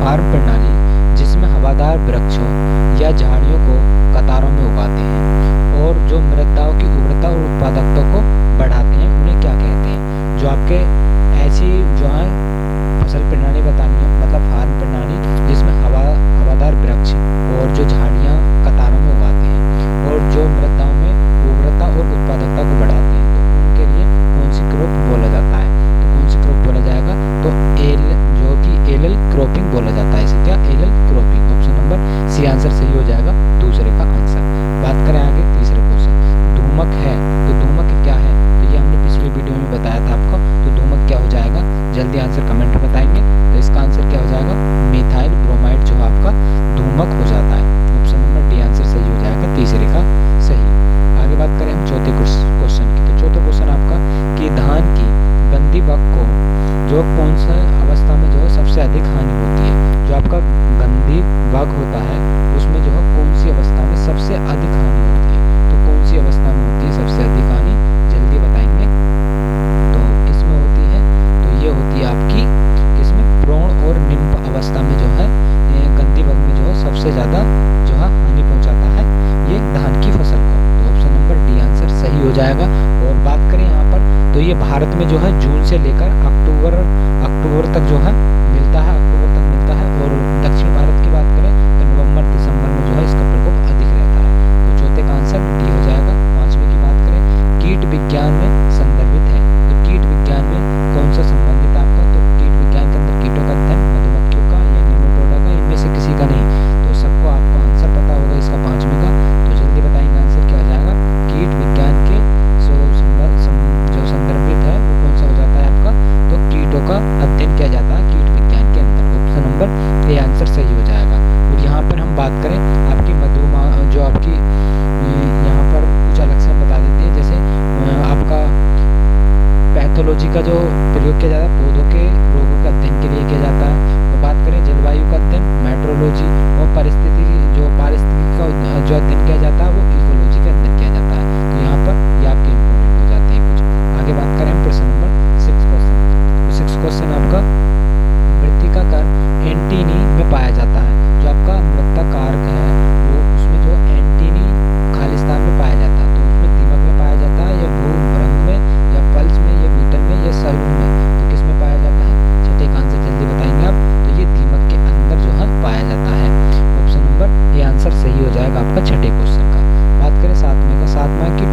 Farm प्रणाली जिसमें हवादार वृक्षों या झाड़ियों को कतारों में उगाते हैं और जो मृदाओं की उर्वरता और उत्पादकता को बढ़ाते हैं, उन्हें क्या कहते हैं? जो आपके ऐसी जो है फसल प्रणाली बतानी है, मतलब फार्म प्रणाली जिसमें हवादार वृक्ष और जो झाड़ियाँ कतारों में उगाते हैं और जो मृदाओं में उर्वरता और उत्पादकता को बढ़ाते हैं, तो उनके लिए कौन सी क्रॉप बोला जाता है? तो कौन सी क्रॉप बोला जाएगा? तो जो कि एलएल क्रॉपिंग बोला जाता है। इसे क्या? Alley cropping. Option number C answer सही हो जाएगा, दूसरे का आंसर। बात करें आगे तीसरे क्वेश्चन, धूमक है। तो धूमक क्या है? तो ये हमने पिछली वीडियो में बताया था आपको। तो धूमक क्या हो जाएगा? जल्दी आंसर कमेंट में बताएंगे। तो इसका आंसर क्या हो जाएगा? मिथाइल ब्रोमाइड जो आपका धूमक हो जाता है। ऑप्शन नंबर डी आंसर सही हो जाएगा, तीसरे का सही। आगे बात करें हम चौथे क्वेश्चन की। तो चौथा क्वेश्चन आपका कि धान की गंदी बग को जो कौन सा अवस्था में जो है सबसे अधिक हानि होती है? जो आपका गंदी बग होता है उसमें जो है कौन सी अवस्था में सबसे अधिक हानि होती है? तो कौन सी अवस्था में होती है सबसे अधिक हानि? जल्दी बताएंगे। तो किसमें होती है? तो ये होती है आपकी किसमें? प्रौढ़ और निम्फ अवस्था में जो है गंदी बग में जो है सबसे ज्यादा जो है हानि पहुंचाता है ये धान की फसल को। तो ऑप्शन नंबर डी आंसर सही हो जाएगा। और बात करें यहाँ पर तो ये भारत में जो है जून से लेकर अक्टूबर तक जो है मिलता है, और दक्षिण भारत की बात करें तो नवंबर दिसंबर में जो है इसका प्रकोप अधिक रहता है। तो चौथे का आंसर डी हो जाएगा। पांचवी की बात करें कीट विज्ञान में संदर्भित है। तो कीट विज्ञान में कौन सा संबंधित है आपका? तो कीट विज्ञान के अंदर कीटों का अध्ययन, मधुमक्खियों का या निमेटोडा का, इनमें से किसी का नहीं। तो सबको आपको आंसर पता होगा इसका पांचवी का। तो जल्दी बताएंगे आंसर क्या हो जाएगा? कीट विज्ञान के जो संदर्भित है वो कौन सा हो जाता है आपका? तो कीटों का अध्ययन किया जाता है कीट विज्ञान के अंदर। ऑप्शन नंबर ए आंसर सही हो जाएगा। और यहाँ पर हम बात करें आपकी जो आपकी यहाँ पर कुछ अलग से हम बता देते हैं, जैसे आपका पैथोलॉजी का जो प्रयोग किया जाता है पौधों के रोगों के अध्ययन के लिए किया जाता है। तो बात करें जलवायु का अध्ययन मेट्रोलॉजी, और पारिस्थितिकी का जो अध्ययन किया जाता है वो इकोलॉजी के अंदर किया जाता है। तो यहाँ पर ये आपके इंपॉर्टेंट हो जाते हैं कुछ। आगे बात करें हम प्रश्न नंबर 6 क्वेश्चन। तो 6 क्वेश्चन आपका मृत्तिका कार एंटीनी में पाया जाता है। जो आपका मृत्तिका कारक है वो उसमें जो एंटीनी खालिस्तान में पाया जाता है। तो उसमें दीमक में पाया जाता है या भूभृंग में या पल्स में या बीटल में या सलून में? तो किस में पाया जाता है? छठे का आंसर जल्दी बताएंगे आप। तो ये दीमक के अंदर जो है पाया जाता है। ऑप्शन नंबर ए आंसर सही हो जाएगा आपका छठे क्वेश्चन का। बात करें सातवां की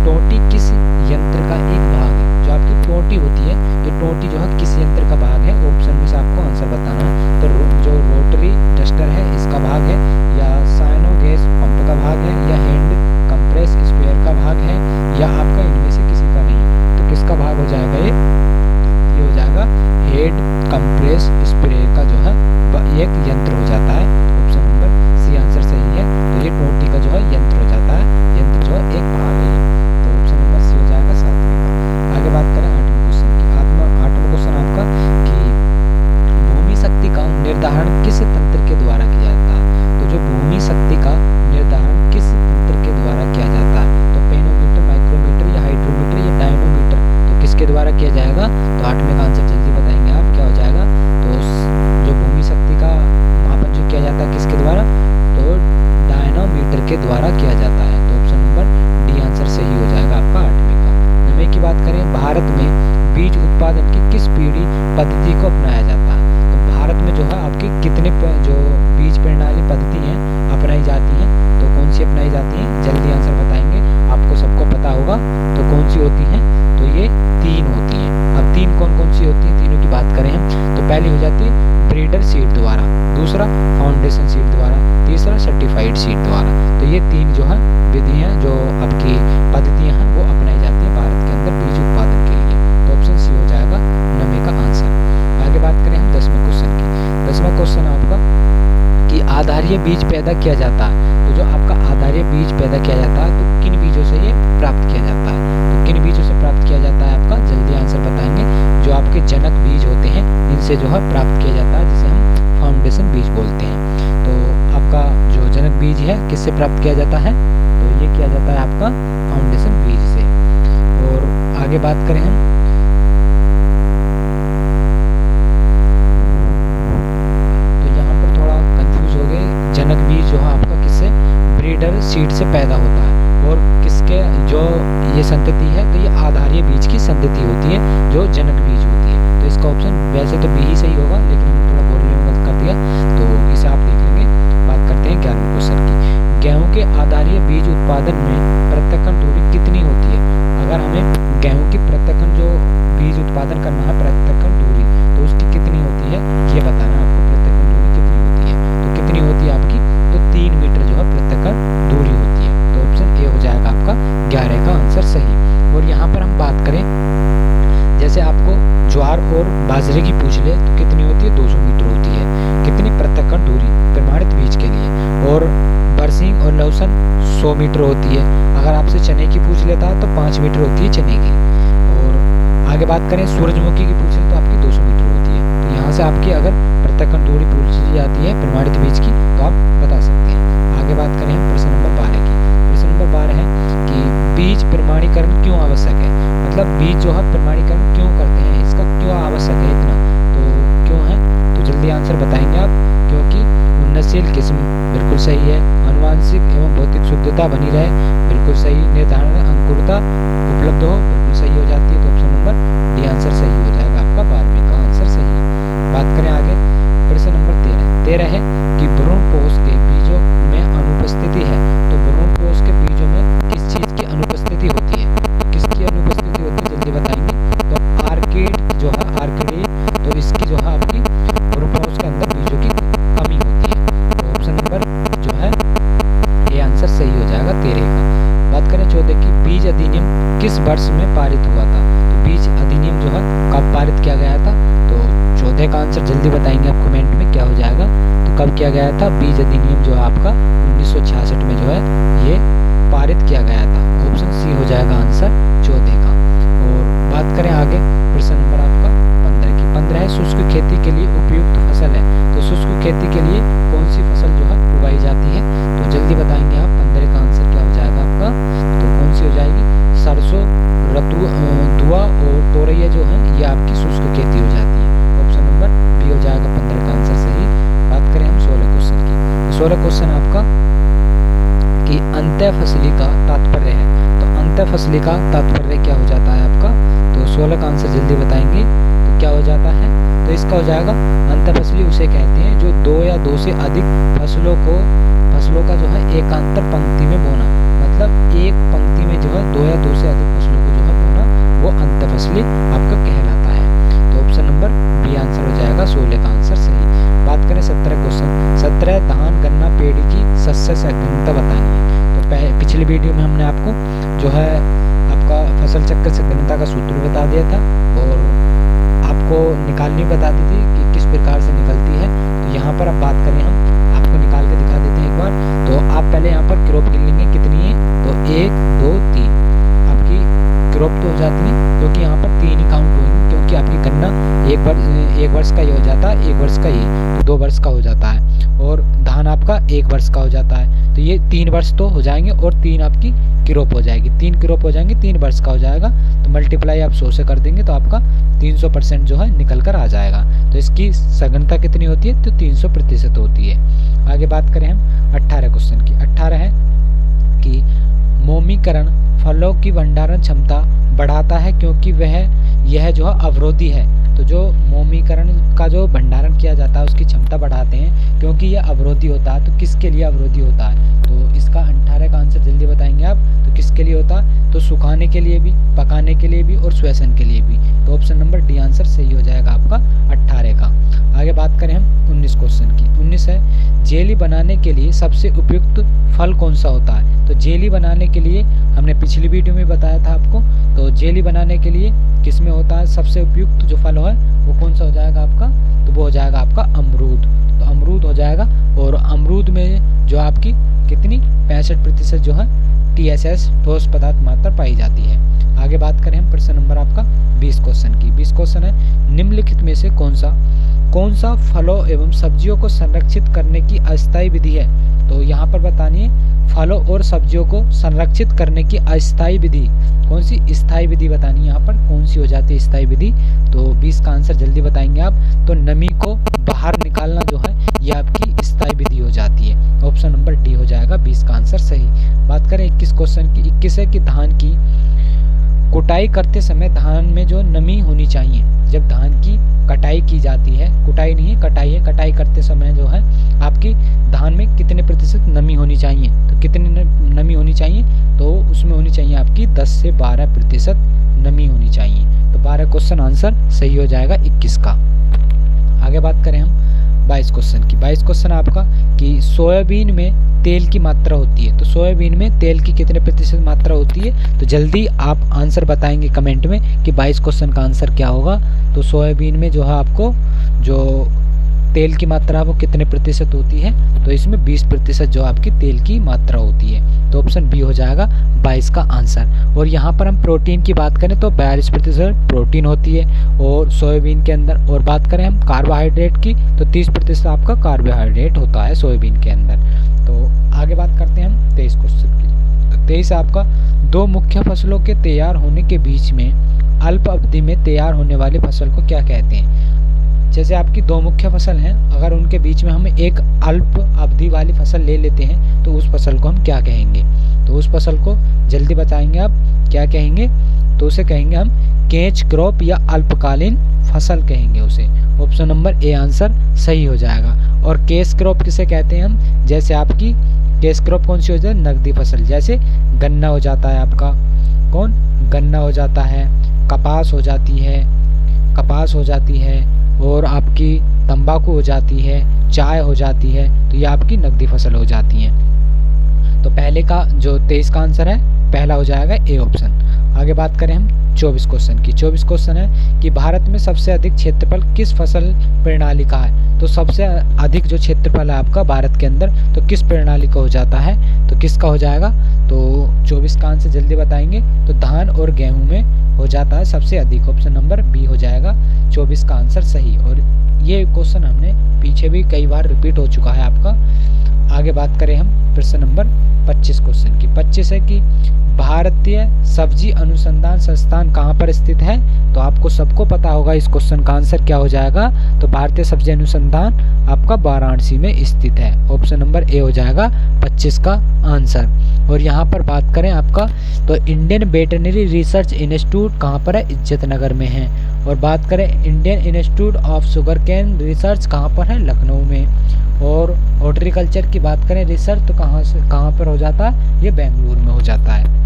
टोंटी किस यंत्र का एक भाग है? जो आपकी टोंटी होती है, ये टोंटी जो है किस यंत्र का भाग है? ऑप्शन में से आपको आंसर बताना है। तो जो रोटरी डस्टर है इसका भाग है, या साइनो गैस पंप का भाग है, या हैंड कंप्रेस स्प्रेयर का भाग है, या आपका इनमें से किसी का नहीं। तो किसका भाग हो जाएगा ये हो जाएगा हेड कंप्रेस स्प्रेयर का जो है एक यंत्र हो जाता है। ऑप्शन नंबर सी आंसर सही है। तो ये टोंटी का जो है यंत्र हो जाता है, यंत्र जो है एक भाग है। तो ऑप्शन नंबर सी हो जाएगा सातवें का। आगे बात करें आठवें क्वेश्चन की। आठवां क्वेश्चन आपका कि भूमि शक्ति का निर्धारण किस तंत्र के द्वारा किया जाता है? तो जो भूमि शक्ति का निर्धारण किस तंत्र के द्वारा किया जाता है? तो पेनोमीटर, माइक्रोमीटर या हाइड्रोमीटर या डायनोमीटर? तो किसके द्वारा किया जाएगा? तो आठवें का आंसर जल्दी बताएंगे आप, क्या हो जाएगा? तो जो भूमि शक्ति का मापन जो किया जाता है किसके द्वारा? तो डायनोमीटर के द्वारा किया जाता है। तो ऑप्शन नंबर डी आंसर सही हो जाएगा आपका आठवें का। नवें की बात करें भारत में बीज उत्पादन की किस पीढ़ी पद्धति को अपनाया जाता है? तो भारत में जो है आपकी कितने जो बीज प्रणाली पद्धति हैं अपनाई जाती हैं? तो कौन सी अपनाई जाती हैं? जल्दी आंसर बताएंगे, आपको सबको पता होगा। तो कौन सी होती हैं? तो ये 3 होती हैं। अब 3 कौन सी होती हैं? तीनों की बात करें हम तो पहली हो जाती है ब्रीडर सीड द्वारा, दूसरा फाउंडेशन सीड द्वारा, तीसरा सर्टिफाइड सीड द्वारा। तो ये 3 जो है विधियां जो आपकी पद्धतियां हैं वो अपनाई जाती है भारत के अंदर बीज उत्पादन के लिए। तो ऑप्शन सी हो जाएगा नवे का आंसर। आगे बात करें हम 10वें क्वेश्चन की। 10वां क्वेश्चन आपका कि आधारीय बीज पैदा किया जाता है। तो जो आपका आधारीय बीज पैदा किया जाता है तो किन बीजों से ये प्राप्त किया जाता है? तो किन बीजों से प्राप्त किया जाता है आपका? जल्दी आंसर बताएंगे। जो आपके जनक बीज होते हैं इनसे जो है प्राप्त किया जाता है, जिसे हम फाउंडेशन बीज बोलते हैं। तो आपका जो जनक बीज है किससे प्राप्त किया जाता है? तो ये किया जाता है आपका फाउंडेशन बीज से। और आगे बात करें हम सीड से पैदा होता है। और किसके जो ये संतति है, तो ये आधारीय बीज की संतति होती है जो जनक बीज होती है। तो इसका ऑप्शन वैसे तो बी ही सही होगा, लेकिन हमने थोड़ा बोलने में गलत कर दिया, तो इसे आप देख लेंगे। बात करते हैं 11वें क्वेश्चन की। गेहूं के आधारीय बीज उत्पादन में प्रत्येकण दूरी कितनी होती है? अगर हमें गेहूं की प्रत्येकण जो बीज उत्पादन करना है, प्रत्येकण दूरी, तो उसकी कितनी होती है ये बताना है आपको। प्रत्येकण दूरी कितनी होती है, तो कितनी होती है आपकी, तो 3 मीटर जो है प्रत्येकण दूरी होती है। तो ऑप्शन ए हो जाएगा आपका 11 का आंसर सही। और यहाँ पर हम बात करें, जैसे आपको ज्वार और बाजरे की पूछ ले तो कितनी होती है, 200 मीटर होती है। कितनी प्रत्येकण दूरी प्रमाणित बीज के लिए। और बरसीम और लहसुन 100 मीटर होती है। अगर आपसे चने की पूछ लेता है तो 5 मीटर होती है चने की। और आगे बात करें सूरजमुखी की पूछ ले तो आपकी 200 मीटर होती है। तो यहाँ से आपकी अगर प्रत्येकण दूरी पूछी जाती है प्रमाणित बीज की तो आप बता सकते हैं। आगे बात करें हम प्रश्न नंबर 12 की। प्रश्न नंबर 12 है कि बीज प्रमाणीकरण क्यों आवश्यक है? मतलब बीज जो है प्रमाणीकरण क्यों करते हैं, इसका क्यों आवश्यक है इतना, तो क्यों है, तो जल्दी आंसर बताएंगे आप। क्योंकि उन्नतशील किस्म बिल्कुल सही है। आनुवांशिक एवं भौतिक शुद्धता बनी रहे, बिल्कुल सही। निर्धारण अंकुरता उपलब्ध हो, बिल्कुल सही हो जाती है। तो ऑप्शन नंबर डी आंसर सही हो जाएगा आपका। 12वें का आंसर सही है। बात करें आगे प्रश्न नंबर 13 है कि भ्रूणपोष के बीजों में अनुपस्थिति है। तो भ्रूणपोष के बीजों में किस चीज की अनुपस्थिति होती है, तो किसकी अनुपस्थिति होती है जल्दी बताएंगे। तो आर्किड जो है, आर्किडी, तो इसकी जो है आपकी भ्रूणपोष के अंदर बीजों की कमी होती है। तो ऑप्शन नंबर जो है ये आंसर सही हो जाएगा 13 का। बात करें 14 की। बीज अधिनियम किस वर्ष में पारित हुआ था? तो बीज अधिनियम जो है कब पारित किया गया था? तो 14 का आंसर जल्दी बताएंगे आप कमेंट में क्या हो जाएगा। तो कब किया गया था बीज अधिनियम जो है आपका 1966 में जो है ये पारित किया गया था। ऑप्शन सी हो जाएगा आंसर 14 का। और बात करें आगे प्रश्न नंबर आपका 15 की। 15 है शुष्क खेती के लिए उपयुक्त फसल है। तो शुष्क खेती के लिए कौन सी फसल जो है उगाई जाती है? तो जल्दी बताएंगे आप। 15 का आंसर क्या हो जाएगा आपका, तो कौन सी हो जाएगी, सरसों, दुआ और तोरैया जो है ये आपकी शुष्क खेती हो जाती है। ऑप्शन नंबर बी हो जाएगा 15 का आंसर सही। बात करें हम 16 क्वेश्चन की। तो 16 क्वेश्चन आपका कि अंत्य फसली का तात्पर्य है। तो अंत्य फसली का तात्पर्य क्या हो जाता है आपका? तो 16 का आंसर जल्दी बताएंगे तो क्या हो जाता है, तो इसका हो जाएगा अंत्य फसली उसे कहते हैं जो 2 या 2 से अधिक फसलों का जो है एकांतर पंक्ति में बोना। मतलब एक पंक्ति में जो है 2 या 2 से अधिक फसलों को जो है बोना, वो अंत्य फसली आपका कहलाता है। तो ऑप्शन नंबर बी आंसर हो जाएगा 16 का आंसर सही। बात करें 17 क्वेश्चन। 17 धान गन्ना पेड़ की शस्य सघनता बतानी है। तो पिछले वीडियो में हमने आपको जो है आपका फसल चक्र सघनता का सूत्र बता दिया था और आपको निकालनी बता दी थी कि किस प्रकार से निकलती है। तो यहाँ पर अब बात करें हम आपको निकाल के दिखा देते हैं एक बार। तो आप पहले यहाँ पर क्रॉप गिन लेंगे कितनी है, तो 1 2 3 आपकी क्रॉप तो हो जाती है, क्योंकि यहाँ पर 3 ही काउंट होंगी, क्योंकि आपकी गन्ना एक वर्ष का ये हो जाता है, 1 वर्ष का ये, तो 2 वर्ष का हो जाता है। और धान आपका 1 वर्ष का हो जाता है, तो ये 3 वर्ष तो हो जाएंगे और 3 आपकी क्रॉप हो जाएगी। 3 क्रॉप हो जाएंगे, 3 वर्ष का हो जाएगा। तो मल्टीप्लाई आप 100 से कर देंगे तो आपका 300% जो है निकल कर आ जाएगा। तो इसकी सघनता कितनी होती है, तो 300% होती है। आगे बात करें हम 18 क्वेश्चन की। 18 है कि मोमीकरण फलों की भंडारण क्षमता बढ़ाता है क्योंकि यह जो है अवरोधी है। तो जो मोमीकरण का जो भंडारण किया जाता है उसकी क्षमता बढ़ाते हैं क्योंकि यह अवरोधी होता है। तो किसके लिए अवरोधी होता है, तो इसका 18 का आंसर जल्दी बताएंगे आप। तो किसके लिए होता है, तो सुखाने के लिए भी, पकाने के लिए भी और श्वसन के लिए भी। तो ऑप्शन नंबर डी आंसर सही हो जाएगा आपका 18 का। आगे बात करें हम 19 क्वेश्चन की। 19 है जेली बनाने के लिए सबसे उपयुक्त फल कौन सा होता है। तो जेली बनाने के लिए हमने पिछली वीडियो में बताया था आपको। तो जेली बनाने के लिए किसमें होता है सबसे उपयुक्त जो फल है वो कौन सा हो जाएगा आपका, तो वो हो जाएगा आपका अमरूद। तो अमरूद हो जाएगा। और अमरूद में जो आपकी कितनी 65% जो है TSS ठोस पदार्थ मात्रा पाई जाती है। आगे बात करें हम प्रश्न नंबर आपका 20 क्वेश्चन की। 20 क्वेश्चन है निम्नलिखित में से कौन सा फलों एवं सब्जियों को संरक्षित करने की अस्थायी विधि है। तो यहाँ पर बतानी है फलों और सब्जियों को संरक्षित करने की अस्थायी विधि कौन सी, स्थायी विधि बतानी है। यहाँ पर कौन सी हो जाती है स्थायी विधि, तो 20 का आंसर जल्दी बताएंगे आप। तो नमी को बाहर निकालना जो है ये आपकी स्थायी विधि हो जाती है। ऑप्शन नंबर डी हो जाएगा 20 का आंसर सही। बात करें 21 क्वेश्चन की। 21 है कि धान की कुटाई करते समय धान में जो नमी होनी चाहिए, जब धान की कटाई की जाती है, कुटाई नहीं कटाई है, कटाई करते समय जो है आपकी धान में कितने प्रतिशत नमी होनी चाहिए, तो कितनी नमी होनी चाहिए, तो उसमें होनी चाहिए आपकी 10 से 12% नमी होनी चाहिए। तो 12 क्वेश्चन आंसर सही हो जाएगा 21 का। आगे बात करें हम 22 क्वेश्चन की। 22 क्वेश्चन आपका कि सोयाबीन में तेल की मात्रा होती है, तो सोयाबीन में तेल की कितने प्रतिशत मात्रा होती है, तो जल्दी आप आंसर बताएंगे कमेंट में कि 22 क्वेश्चन का आंसर क्या होगा। तो सोयाबीन में जो है आपको जो तेल की मात्रा वो कितने प्रतिशत होती है, तो इसमें 20% जो आपकी तेल की मात्रा होती है। तो ऑप्शन बी हो जाएगा 22 का आंसर। और यहाँ पर हम प्रोटीन की बात करें तो 42% प्रोटीन होती है और सोयाबीन के अंदर। और बात करें हम कार्बोहाइड्रेट की तो 30% आपका कार्बोहाइड्रेट होता है सोयाबीन के अंदर। तो आगे बात करते हैं हम 23 क्वेश्चन की। तो 23 आपका दो मुख्य फसलों के तैयार होने के बीच में अल्प अवधि में तैयार होने वाली फसल को क्या कहते हैं। जैसे आपकी दो मुख्य फसल हैं, अगर उनके बीच में हम एक अल्प अवधि वाली फसल ले लेते हैं तो उस फसल को हम क्या कहेंगे, तो उस फसल को जल्दी बताएंगे आप क्या कहेंगे, तो उसे कहेंगे हम कैच क्रॉप या अल्पकालीन फसल कहेंगे उसे। ऑप्शन नंबर ए आंसर सही हो जाएगा। और कैश क्रॉप किसे कहते हैं हम, जैसे आपकी कैश क्रॉप कौन सी हो जाए, नकदी फसल, जैसे गन्ना हो जाता है आपका, कौन गन्ना हो जाता है, कपास हो जाती है और आपकी तंबाकू हो जाती है, चाय हो जाती है, तो ये आपकी नकदी फसल हो जाती हैं। तो पहले का जो 23 का आंसर है पहला हो जाएगा ए ऑप्शन। आगे बात करें हम 24 क्वेश्चन की। 24 क्वेश्चन है कि भारत में सबसे अधिक क्षेत्रफल किस फसल प्रणाली का है, तो सबसे अधिक जो क्षेत्रफल है आपका भारत के अंदर तो किस प्रणाली का हो जाता है, तो किसका हो जाएगा, तो 24 का आंसर जल्दी बताएंगे तो धान और गेहूं में हो जाता है सबसे अधिक। ऑप्शन नंबर बी हो जाएगा 24 का आंसर सही। और ये क्वेश्चन हमने पीछे भी कई बार रिपीट हो चुका है आपका। आगे बात करें हम प्रश्न नंबर 25 क्वेश्चन की। 25 है कि भारतीय सब्जी अनुसंधान संस्थान कहाँ पर स्थित है, तो आपको सबको पता होगा इस क्वेश्चन का आंसर क्या हो जाएगा, तो भारतीय सब्जी अनुसंधान आपका वाराणसी में स्थित है। ऑप्शन नंबर ए हो जाएगा 25 का आंसर। और यहाँ पर बात करें आपका तो इंडियन वेटरनरी रिसर्च इंस्टीट्यूट कहाँ पर है, इज्जत नगर में है। और बात करें Indian Institute of Sugarcane Research कहाँ पर है, लखनऊ में। और हॉर्टिकल्चर की बात करें रिसर्च तो कहाँ पर हो जाता है, ये बेंगलुरु में हो जाता है।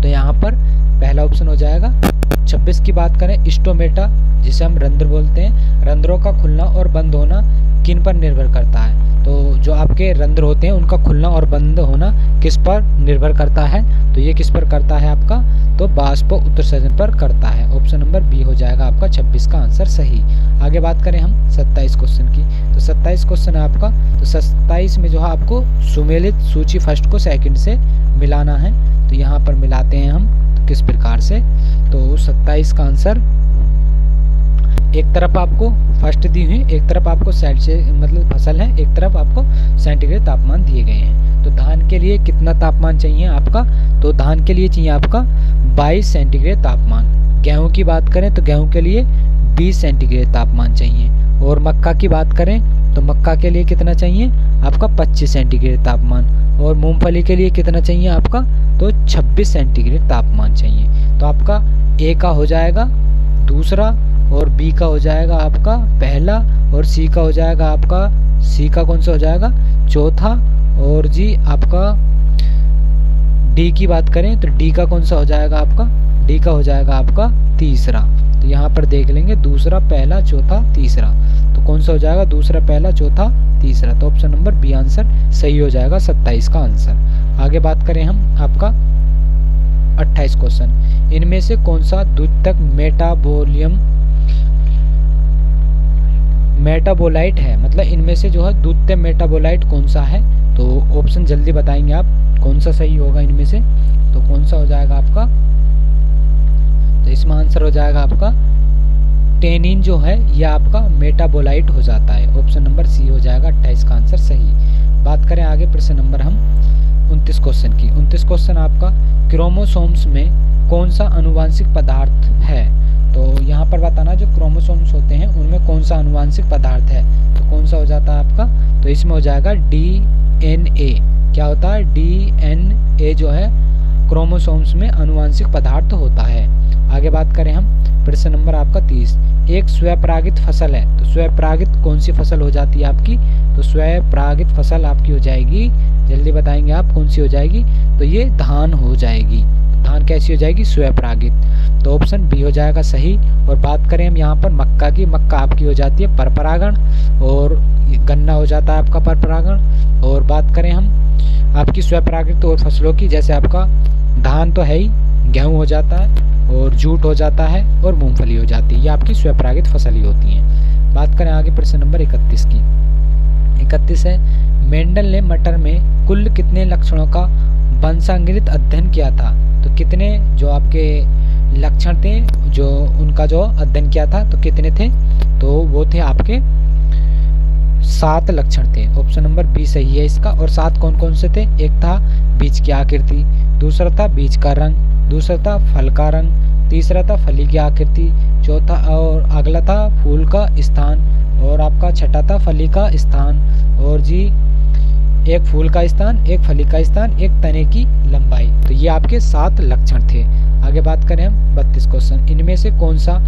तो यहाँ पर पहला ऑप्शन हो जाएगा। 26 की बात करें स्टोमेटा जिसे हम रंध्र बोलते हैं, रंध्रों का खुलना और बंद होना किन पर निर्भर करता है, तो जो आपके रंध्र होते हैं उनका खुलना और बंद होना किस पर निर्भर करता है, तो ये किस पर करता है आपका, तो बाष्प उत्सर्जन पर करता है। ऑप्शन नंबर बी हो जाएगा आपका 26 का आंसर सही। आगे बात करें हम 27 क्वेश्चन की। तो 27 क्वेश्चन है आपका, तो 27 में जो है आपको सुमेलित सूची फर्स्ट को सेकंड से मिलाना है। तो यहाँ पर मिलाते हैं हम तो किस प्रकार से, तो 27 का आंसर एक तरफ आपको फर्स्ट दी हुई, एक तरफ आपको सेल्सियस मतलब फसल है, एक तरफ आपको सेंटीग्रेड तापमान दिए गए हैं। तो धान के लिए कितना तापमान चाहिए आपका, तो धान के लिए चाहिए आपका 22 सेंटीग्रेड तापमान। गेहूं की बात करें तो गेहूं के लिए 20 सेंटीग्रेड तापमान चाहिए। और मक्का की बात करें तो मक्का के लिए कितना चाहिए आपका 25 सेंटीग्रेड तापमान। और मूंगफली के लिए कितना चाहिए आपका, तो 26 सेंटीग्रेड तापमान चाहिए। तो आपका ए का हो जाएगा दूसरा, और बी का हो जाएगा आपका पहला, और सी का हो जाएगा आपका, सी का कौन सा हो जाएगा चौथा, और जी आपका डी की बात करें तो डी का कौन सा हो जाएगा आपका, डी का हो जाएगा आपका तीसरा। तो यहाँ पर देख लेंगे दूसरा, पहला, चौथा, तीसरा, तो कौन सा हो जाएगा दूसरा, पहला, चौथा, तीसरा। तो ऑप्शन नंबर बी आंसर सही हो जाएगा 27 का आंसर। आगे बात करें हम आपका 28 क्वेश्चन। इनमें से कौन सा द्वितीयक मेटाबोलाइट है, मतलब इनमें से जो है द्वितीय मेटाबोलाइट कौन सा है, तो ऑप्शन जल्दी बताएंगे आप कौन सा सही होगा इनमें से, तो कौन सा हो जाएगा आपका, तो इसमें आंसर हो जाएगा आपका टेनिन जो है ये आपका मेटाबोलाइट हो जाता है। ऑप्शन नंबर सी हो जाएगा 28 का आंसर सही। बात करें आगे प्रश्न नंबर हम 29 क्वेश्चन की। 29 क्वेश्चन आपका क्रोमोसोम्स में कौन सा आनुवांशिक पदार्थ है, तो यहाँ पर बताना जो क्रोमोसोम्स होते हैं उनमें कौन सा आनुवांशिक पदार्थ है, तो कौन सा हो जाता है आपका, तो इसमें हो जाएगा DNA क्या होता है, DNA जो है क्रोमोसोम्स में अनुवांशिक पदार्थ होता है। आगे बात करें हम, प्रश्न नंबर आपका 30, एक स्वपरागित फसल है, तो स्वपरागित कौन सी फसल हो जाती है आपकी, तो स्वपरागित फसल आपकी हो जाएगी, जल्दी बताएंगे आप कौन सी हो जाएगी, तो ये धान हो जाएगी। धान कैसी हो जाएगी, स्वपरागित, तो ऑप्शन बी हो जाएगा सही। और बात करें हम यहाँ पर मक्का की, मक्का आपकी हो जाती है परपरागण, और गन्ना हो जाता है आपका परपरागण। और बात करें हम आपकी स्वपरागित और फसलों की, जैसे आपका धान तो है ही, गेहूँ हो जाता है, और जूट हो जाता है, और मूंगफली हो जाती है, ये आपकी स्वपरागित फसल ही होती हैं। बात करें आगे प्रश्न नंबर 31 की। 31 है, मेंडल ने मटर में कुल कितने लक्षणों का वंशांगीत अध्ययन किया था, तो कितने जो आपके लक्षण थे जो उनका जो अध्ययन किया था, तो कितने थे, तो वो थे आपके 7 लक्षण थे। ऑप्शन नंबर बी सही है इसका। और 7 कौन कौन से थे, एक था बीज की आकृति, दूसरा था बीज का रंग, दूसरा था फल का रंग, तीसरा था फली की आकृति, चौथा और अगला था फूल का स्थान, और आपका छठा था फली का स्थान, और जी एक फूल का स्थान, एक फली का स्थान, एक तने की लंबाई। तो ये आपके 7 लक्षण थे। आगे बात करें हम 32 क्वेश्चन, इनमें से कौन सा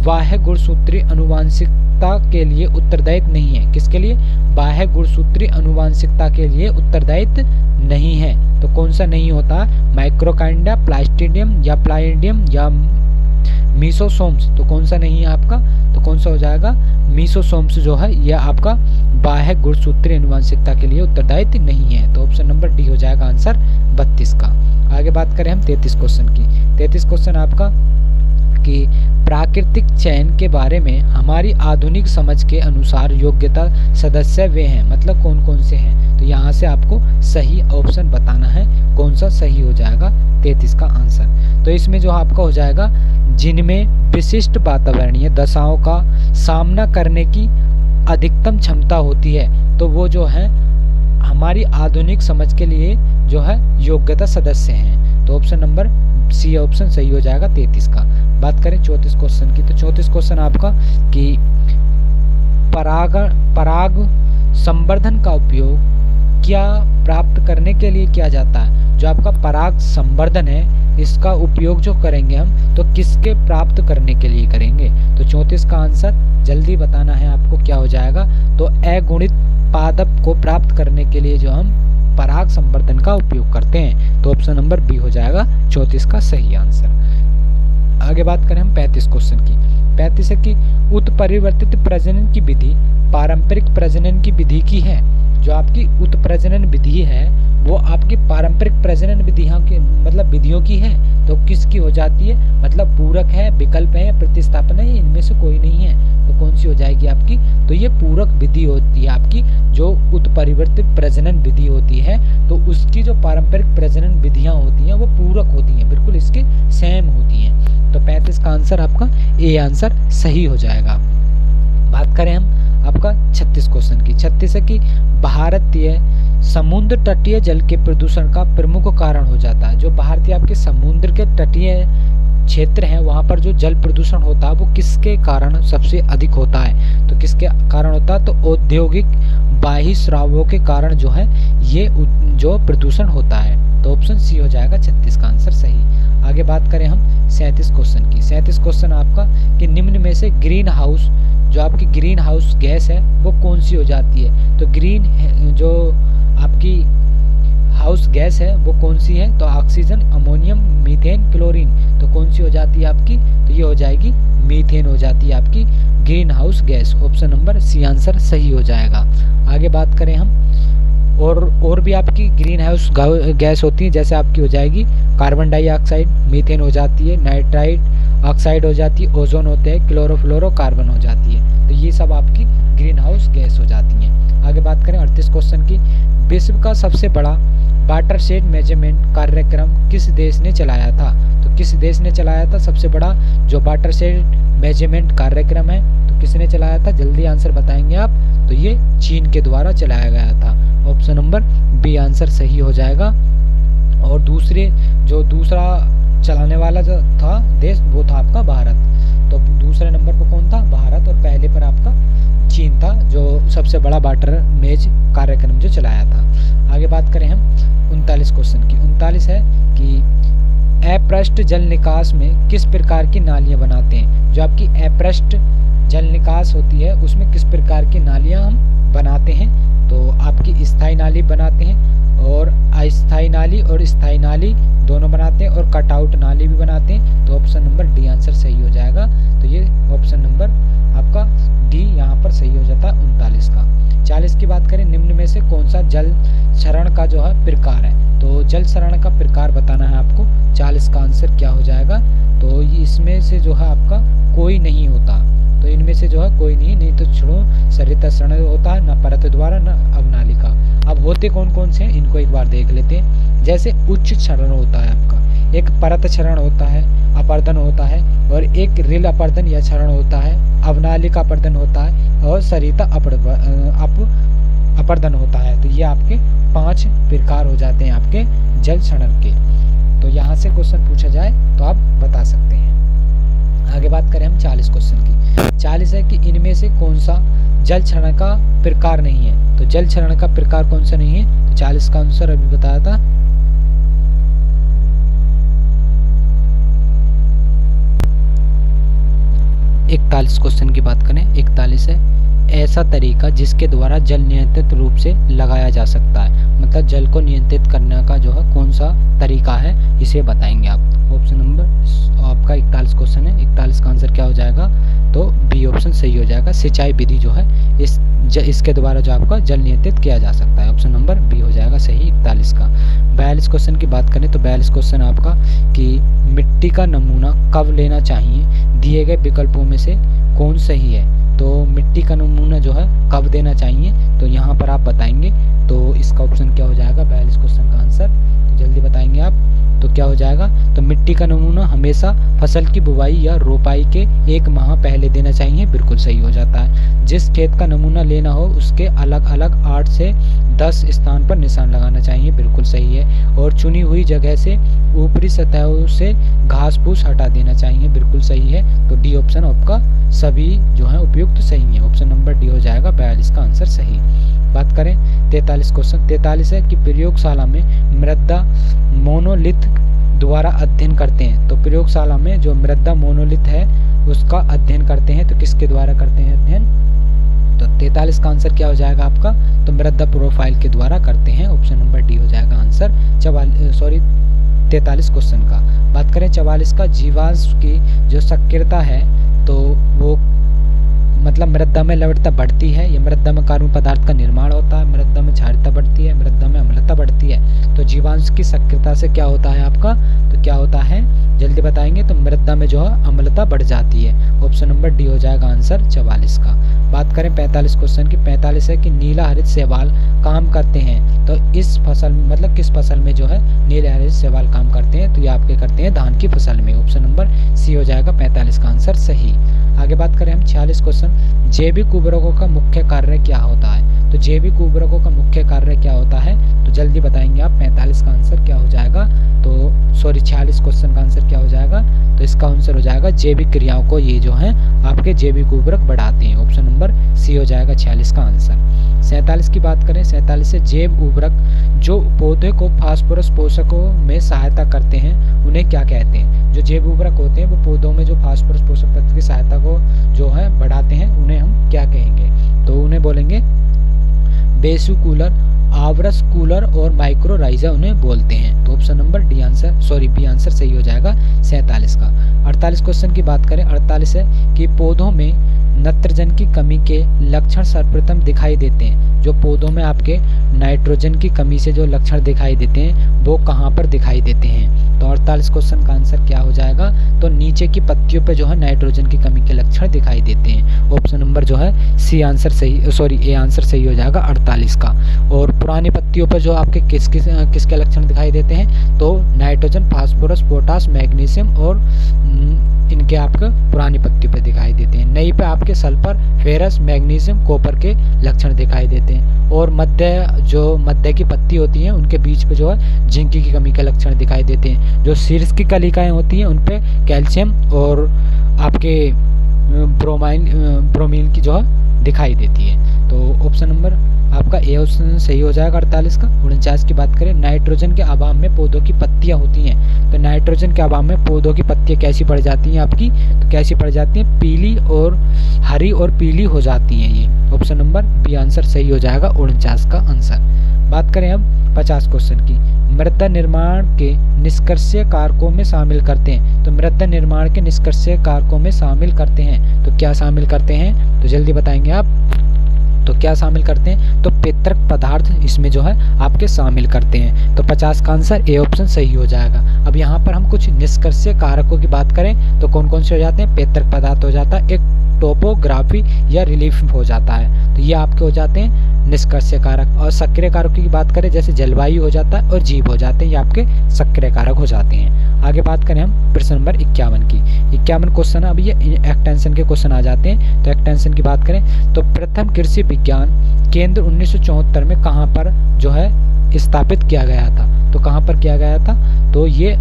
बाह्य गुणसूत्री अनुवांशिकता के लिए उत्तरदायित्व नहीं है, किसके लिए, बाह्य गुणसूत्री अनुवांशिकता के लिए उत्तरदायित्व नहीं है, तो कौन सा नहीं होता, माइक्रोकाइंडा, प्लास्टिडियम या प्लाइडियम या मीसोसोम्स, तो कौन सा नहीं है आपका, तो कौन सा हो जाएगा, मीसोसोम्स जो है यह आपका बाह्य गुणसूत्री अनुवांशिकता के लिए उत्तरदायित्व नहीं है, तो ऑप्शन नंबर डी हो जाएगा आंसर 32 का। आगे बात करें हम 33 क्वेश्चन की। 33 क्वेश्चन आपका कि प्राकृतिक चयन के बारे में हमारी आधुनिक समझ के अनुसार योग्यता सदस्य वे हैं, मतलब कौन कौन से हैं, तो यहाँ से आपको सही ऑप्शन बताना है, कौन सा सही हो जाएगा 33 का आंसर। तो इसमें जो आपका हो जाएगा, जिनमें विशिष्ट वातावरणीय दशाओं का सामना करने की अधिकतम क्षमता होती है, तो वो जो है हमारी आधुनिक समझ के लिए जो है योग्यता सदस्य हैं, तो ऑप्शन नंबर सी ऑप्शन सही हो जाएगा 33 का। बात करें 34 क्वेश्चन की, तो 34 क्वेश्चन आपका कि पराग संवर्धन का उपयोग क्या प्राप्त करने के लिए किया जाता है, जो आपका पराग संवर्धन है इसका उपयोग जो करेंगे हम, तो किसके प्राप्त करने के लिए करेंगे, तो 34 का आंसर जल्दी बताना है आपको क्या हो जाएगा, तो अगुणित पादप को प्राप्त करने के लिए जो हम पराग संवर्धन का उपयोग करते हैं, तो ऑप्शन नंबर बी हो जाएगा 34 का सही आंसर। आगे बात करें हम 35 क्वेश्चन की। 35 है कि उत्परिवर्तित प्रजनन की विधि पारंपरिक प्रजनन की विधि की है, जो आपकी उत्प्रजनन विधि है वो आपकी पारंपरिक प्रजनन विधियों की मतलब विधियों की है, तो किसकी हो जाती है, मतलब पूरक है, विकल्प है, प्रतिस्थापन है, इनमें से कोई नहीं है, तो कौन सी हो जाएगी आपकी, तो ये पूरक विधि होती है आपकी, जो उत्परिवर्तित प्रजनन विधि होती है, तो उसकी जो पारंपरिक प्रजनन विधियां होती हैं वो पूरक होती हैं, बिल्कुल इसके सेम होती हैं, तो 35 का आंसर आपका ए आंसर सही हो जाएगा। बात करें हम आपका 36 क्वेश्चन की। 36 है कि भारतीय समुद्र तटीय जल के प्रदूषण का प्रमुख कारण हो जाता है, जो भारतीय आपके समुद्र के तटीय क्षेत्र हैं वहाँ पर जो जल प्रदूषण होता है वो किसके कारण सबसे अधिक होता है, तो किसके कारण होता है, तो औद्योगिक बाह्य स्रावों के कारण जो है ये जो प्रदूषण होता है, तो ऑप्शन सी हो जाएगा 36 का आंसर सही। आगे बात करें हम 37 क्वेश्चन की। 37 क्वेश्चन आपका कि निम्न में से ग्रीन हाउस जो आपकी ग्रीन हाउस गैस है वो कौन सी हो जाती है, तो ग्रीन जो आपकी हाउस गैस है वो कौन सी है, तो ऑक्सीजन, अमोनियम, मीथेन, क्लोरीन, तो कौन सी हो जाती है आपकी, तो ये हो जाएगी मीथेन हो जाती है आपकी greenhouse gas, option number C answer सही हो जाएगा। आगे बात करें हम और भी आपकी ग्रीन हाउस गैस होती है, जैसे आपकी हो जाएगी कार्बन डाइऑक्साइड, मीथेन हो जाती है, नाइट्राइड ऑक्साइड हो जाती है, ओजोन होते हैं, क्लोरोफ्लोरोकार्बन हो जाती है, तो ये सब आपकी ग्रीन हाउस गैस हो जाती हैं। आगे बात करें 38 क्वेश्चन की। विश्व का सबसे बड़ा वाटरशेड मेजरमेंट कार्यक्रम किस देश ने चलाया था, तो किस देश ने चलाया था सबसे बड़ा जो वाटरशेड मेजरमेंट कार्यक्रम है, तो किसने चलाया था, जल्दी आंसर बताएंगे आप, तो ये चीन के द्वारा चलाया गया था, ऑप्शन नंबर बी आंसर सही हो जाएगा। और दूसरा चलाने वाला जो था देश वो था आपका भारत। तो दूसरे नंबर पर कौन था? भारत। और पहले पर आपका चीन था जो सबसे बड़ा वाटर मेज कार्यक्रम जो चलाया था। आगे बात करें हम 39 क्वेश्चन की। 39 है कि अपृष्ठ जल निकास में किस प्रकार की नालियाँ बनाते हैं? जो आपकी अपृष्ठ जल निकास होती है उसमें किस प्रकार की नालियाँ हम बनाते हैं? तो आपकी स्थायी नाली बनाते हैं और अस्थायी नाली और स्थायी नाली दोनों बनाते हैं और कटआउट नाली भी बनाते हैं। तो ऑप्शन नंबर डी आंसर सही हो जाएगा। तो ये ऑप्शन नंबर आपका डी यहाँ पर सही हो जाता है 39 का। 40 की बात करें, निम्न में से कौन सा जल क्षरण का जो है प्रकार है? तो जल क्षरण का प्रकार बताना है आपको। 40 का आंसर क्या हो जाएगा? तो इसमें से जो है आपका कोई नहीं होता। तो इनमें से जो है कोई नहीं तो क्षणों सरिता क्षरण होता है, ना परत द्वारा ना अवनालिका। अब होते कौन कौन से हैं इनको एक बार देख लेते हैं। जैसे उच्च क्षरण होता है आपका, एक परत क्षरण होता है, अपर्दन होता है, और एक रिल अपर्दन या क्षरण होता है, अवनालिका अपर्दन होता है, और सरिता अपर्दन होता है। तो ये आपके 5 प्रकार हो जाते हैं आपके जल क्षरण के। तो यहाँ से क्वेश्चन पूछा जाए तो आप बता सकते हैं। आगे बात करें हम 40 क्वेश्चन की। 40 है कि इनमें से कौन सा जल क्षरण का प्रकार नहीं है? तो जल क्षरण का प्रकार कौन सा नहीं है? तो 40 का आंसर अभी बताया था। इकतालीस क्वेश्चन की बात करें। 41 है ऐसा तरीका जिसके द्वारा जल नियंत्रित रूप से लगाया जा सकता है। मतलब जल को नियंत्रित करने का जो है कौन सा तरीका है इसे बताएंगे आप। ऑप्शन नंबर आपका 41 क्वेश्चन है। 41 का आंसर क्या हो जाएगा? तो बी ऑप्शन सही हो जाएगा। सिंचाई विधि जो है इसके द्वारा जो आपका जल नियंत्रित किया जा सकता है। ऑप्शन नंबर बी हो जाएगा सही 41 का। 42 क्वेश्चन की बात करें तो 42 क्वेश्चन आपका कि मिट्टी का नमूना कब लेना चाहिए? दिए गए विकल्पों में से कौन सही है? तो मिट्टी का नमूना जो है कब देना चाहिए? तो यहाँ पर आप बताएंगे। तो इसका ऑप्शन क्या हो जाएगा 42 क्वेश्चन का आंसर? तो जल्दी बताएंगे आप। तो क्या हो जाएगा? तो मिट्टी का नमूना हमेशा फसल की बुवाई या रोपाई के 1 माह पहले देना चाहिए। बिल्कुल सही हो जाता है। जिस खेत का नमूना लेना हो उसके अलग अलग 8 से 10 स्थान पर निशान लगाना चाहिए। बिल्कुल सही है। और चुनी हुई जगह से ऊपरी सतहों से घास फूस हटा देना चाहिए। बिल्कुल सही है। तो डी ऑप्शन आपका सभी जो है उपयुक्त सही है। ऑप्शन नंबर डी हो जाएगा 42 का आंसर सही। बात करें 43 क्वेश्चन। 43 है कि प्रयोगशाला में मृदा मोनोलिथ द्वारा अध्ययन करते हैं। तो प्रयोगशाला में जो मृदा मोनोलिथ है उसका अध्ययन करते हैं। तो किसके द्वारा करते हैं अध्ययन? तो 43 का आंसर क्या हो जाएगा आपका? तो मृदा प्रोफाइल के द्वारा करते हैं। ऑप्शन नंबर डी हो जाएगा आंसर 43 क्वेश्चन का। बात करें 44 का, जीवांश की जो सक्रियता है तो वो मतलब मृदा में लवणता बढ़ती है, या मृदा में कार्बन पदार्थ का निर्माण होता है, मृदा में क्षारीयता बढ़ती है, मृदा में अम्लता बढ़ती है। तो जीवांश की सक्रियता से क्या होता है आपका? तो क्या होता है जल्दी बताएंगे। तो मृदा में जो है अम्लता बढ़ जाती है। ऑप्शन नंबर डी हो जाएगा आंसर 44 का। बात करें 45 क्वेश्चन की। 45 है कि नीला हरित शैवाल काम करते हैं। तो इस फसल मतलब किस फसल में जो है नीला हरित शैवाल काम करते हैं? तो ये आपके करते हैं धान की फसल में। ऑप्शन नंबर सी हो जाएगा 45 का आंसर सही। आगे बात करें हम 46 क्वेश्चन। जैविक उर्वरकों का मुख्य कार्य क्या होता है? तो जैविक उर्वरकों का मुख्य कार्य क्या होता है? तो जल्दी बताएंगे आप। 45 का आंसर क्या हो जाएगा? तो 46 क्वेश्चन का आंसर क्या हो जाएगा? तो इसका आंसर हो जाएगा जैविक क्रियाओं को ये जो है आपके जैविक उर्वरक बढ़ाते हैं। ऑप्शन नंबर सी हो जाएगा 46 का आंसर। 47 की बात करें। 47 से जैव उर्वरक जो पौधे को फास्फोरस पोषकों में सहायता करते हैं उन्हें क्या कहते हैं? जो जैव उर्वरक होते हैं वो पौधों में जो फास्फोरस पोषक तत्व की सहायता को जो है बढ़ाते हैं उन्हें हम क्या कहेंगे? तो उन्हें बोलेंगे बेसिकूलर, आवरस कूलर और माइक्रोराइजा उन्हें बोलते हैं। तो option number D answer B answer सही हो जाएगा 47 का। 48 क्वेश्चन की बात करें। 48 है कि पौधों में नाइट्रोजन की कमी के लक्षण सर्वप्रथम दिखाई देते हैं। जो पौधों में आपके नाइट्रोजन की कमी से जो लक्षण दिखाई देते हैं वो कहाँ पर दिखाई देते हैं? तो 48 क्वेश्चन का आंसर क्या हो जाएगा? तो नीचे की पत्तियों पे जो है नाइट्रोजन की कमी के लक्षण दिखाई देते हैं। ऑप्शन नंबर जो है सी आंसर सही ए आंसर सही हो जाएगा 48 का। और पुरानी पत्तियों पर जो आपके किसके लक्षण दिखाई देते हैं? तो नाइट्रोजन, फास्फोरस, पोटास, मैग्नीशियम और इनके आपके पुरानी पत्तियों पे दिखाई देते हैं। नई पे आप आपके सल्फर, फेरस, मैग्नीशियम, कॉपर के लक्षण दिखाई देते हैं। और मध्य की पत्ती होती हैं उनके बीच पे जो है जिंक की कमी के लक्षण दिखाई देते हैं। जो शीर्ष की कलिकाएं होती हैं उन पे कैल्शियम और आपके ब्रोमीन की जो है दिखाई देती है। तो ऑप्शन नंबर आपका ए ऑप्शन सही हो जाएगा 48 का। 49 की बात करें, नाइट्रोजन के अभाव में पौधों की पत्तियां होती हैं। तो नाइट्रोजन के अभाव में पौधों की पत्तियां कैसी पड़ जाती हैं आपकी, तो कैसी पड़ जाती हैं, पीली और हरी और पीली हो जाती हैं। ये ऑप्शन नंबर बी आंसर सही हो जाएगा 49 का आंसर। बात करें अब 50 क्वेश्चन की, मृदा निर्माण के निष्कर्षीय कारकों में शामिल करते हैं। तो मृदा निर्माण के निष्कर्षीय कारकों में शामिल करते हैं, तो क्या शामिल करते हैं, तो जल्दी बताएंगे आप। तो क्या शामिल करते हैं, तो पेत्रक पदार्थ इसमें जो है आपके शामिल करते हैं। तो 50 का आंसर ए ऑप्शन सही हो जाएगा। अब यहाँ पर हम कुछ निष्कर्षीय कारकों की बात करें तो कौन कौन से हो जाते हैं, पेत्रक पदार्थ हो जाता है, एक टोपोग्राफी या रिलीफ हो जाता है। तो ये आपके हो जाते हैं निष्कर्षीय कारक। और सक्रिय कारकों की बात करें जैसे जलवायु हो जाता है और जीव हो जाते हैं, ये आपके सक्रिय कारक हो जाते हैं। आगे बात करें हम प्रश्न नंबर 51 की। 51 क्वेश्चन अब ये एक्सटेंशन के क्वेश्चन आ जाते हैं। तो एक्सटेंशन की बात करें तो प्रथम कृषि विज्ञान केंद्र 1974 में कहाँ पर जो है स्थापित किया गया था। तो कहाँ पर किया गया था, तो ये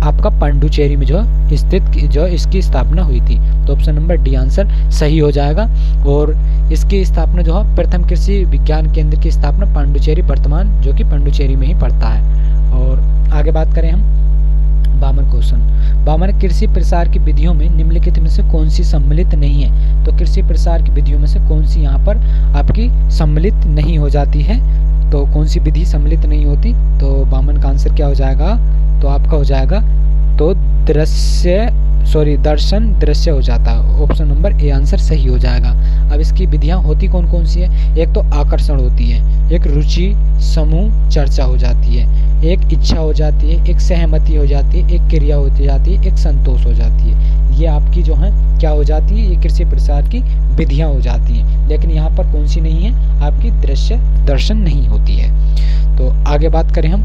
आपका पांडुचेरी में जो है स्थित जो इसकी स्थापना हुई थी। तो ऑप्शन नंबर डी आंसर सही हो जाएगा। और इसकी स्थापना जो है प्रथम कृषि विज्ञान केंद्र की स्थापना पांडुचेरी, वर्तमान जो कि पांडुचेरी में ही पड़ता है। और आगे बात करें हम 52 क्वेश्चन, 52 कृषि प्रसार की विधियों में निम्नलिखित में से कौन सी सम्मिलित नहीं है। तो कृषि प्रसार की विधियों में से कौन सी यहाँ पर आपकी सम्मिलित नहीं हो जाती है, तो कौन सी विधि सम्मिलित नहीं होती। तो 52 का आंसर क्या हो जाएगा, तो आपका हो जाएगा तो दर्शन दृश्य हो जाता है। ऑप्शन नंबर ए आंसर सही हो जाएगा। अब इसकी विधियां होती कौन कौन सी है, एक तो आकर्षण होती है, एक रुचि समूह चर्चा हो जाती है, एक इच्छा हो जाती है, एक सहमति हो जाती है, एक क्रिया हो जाती है, एक संतोष हो जाती है। ये आपकी जो है क्या हो जाती है, ये कृषि प्रसार की विधियां हो जाती हैं। लेकिन यहाँ पर कौन सी नहीं है, आपकी दृश्य दर्शन नहीं होती है। तो आगे बात करें हम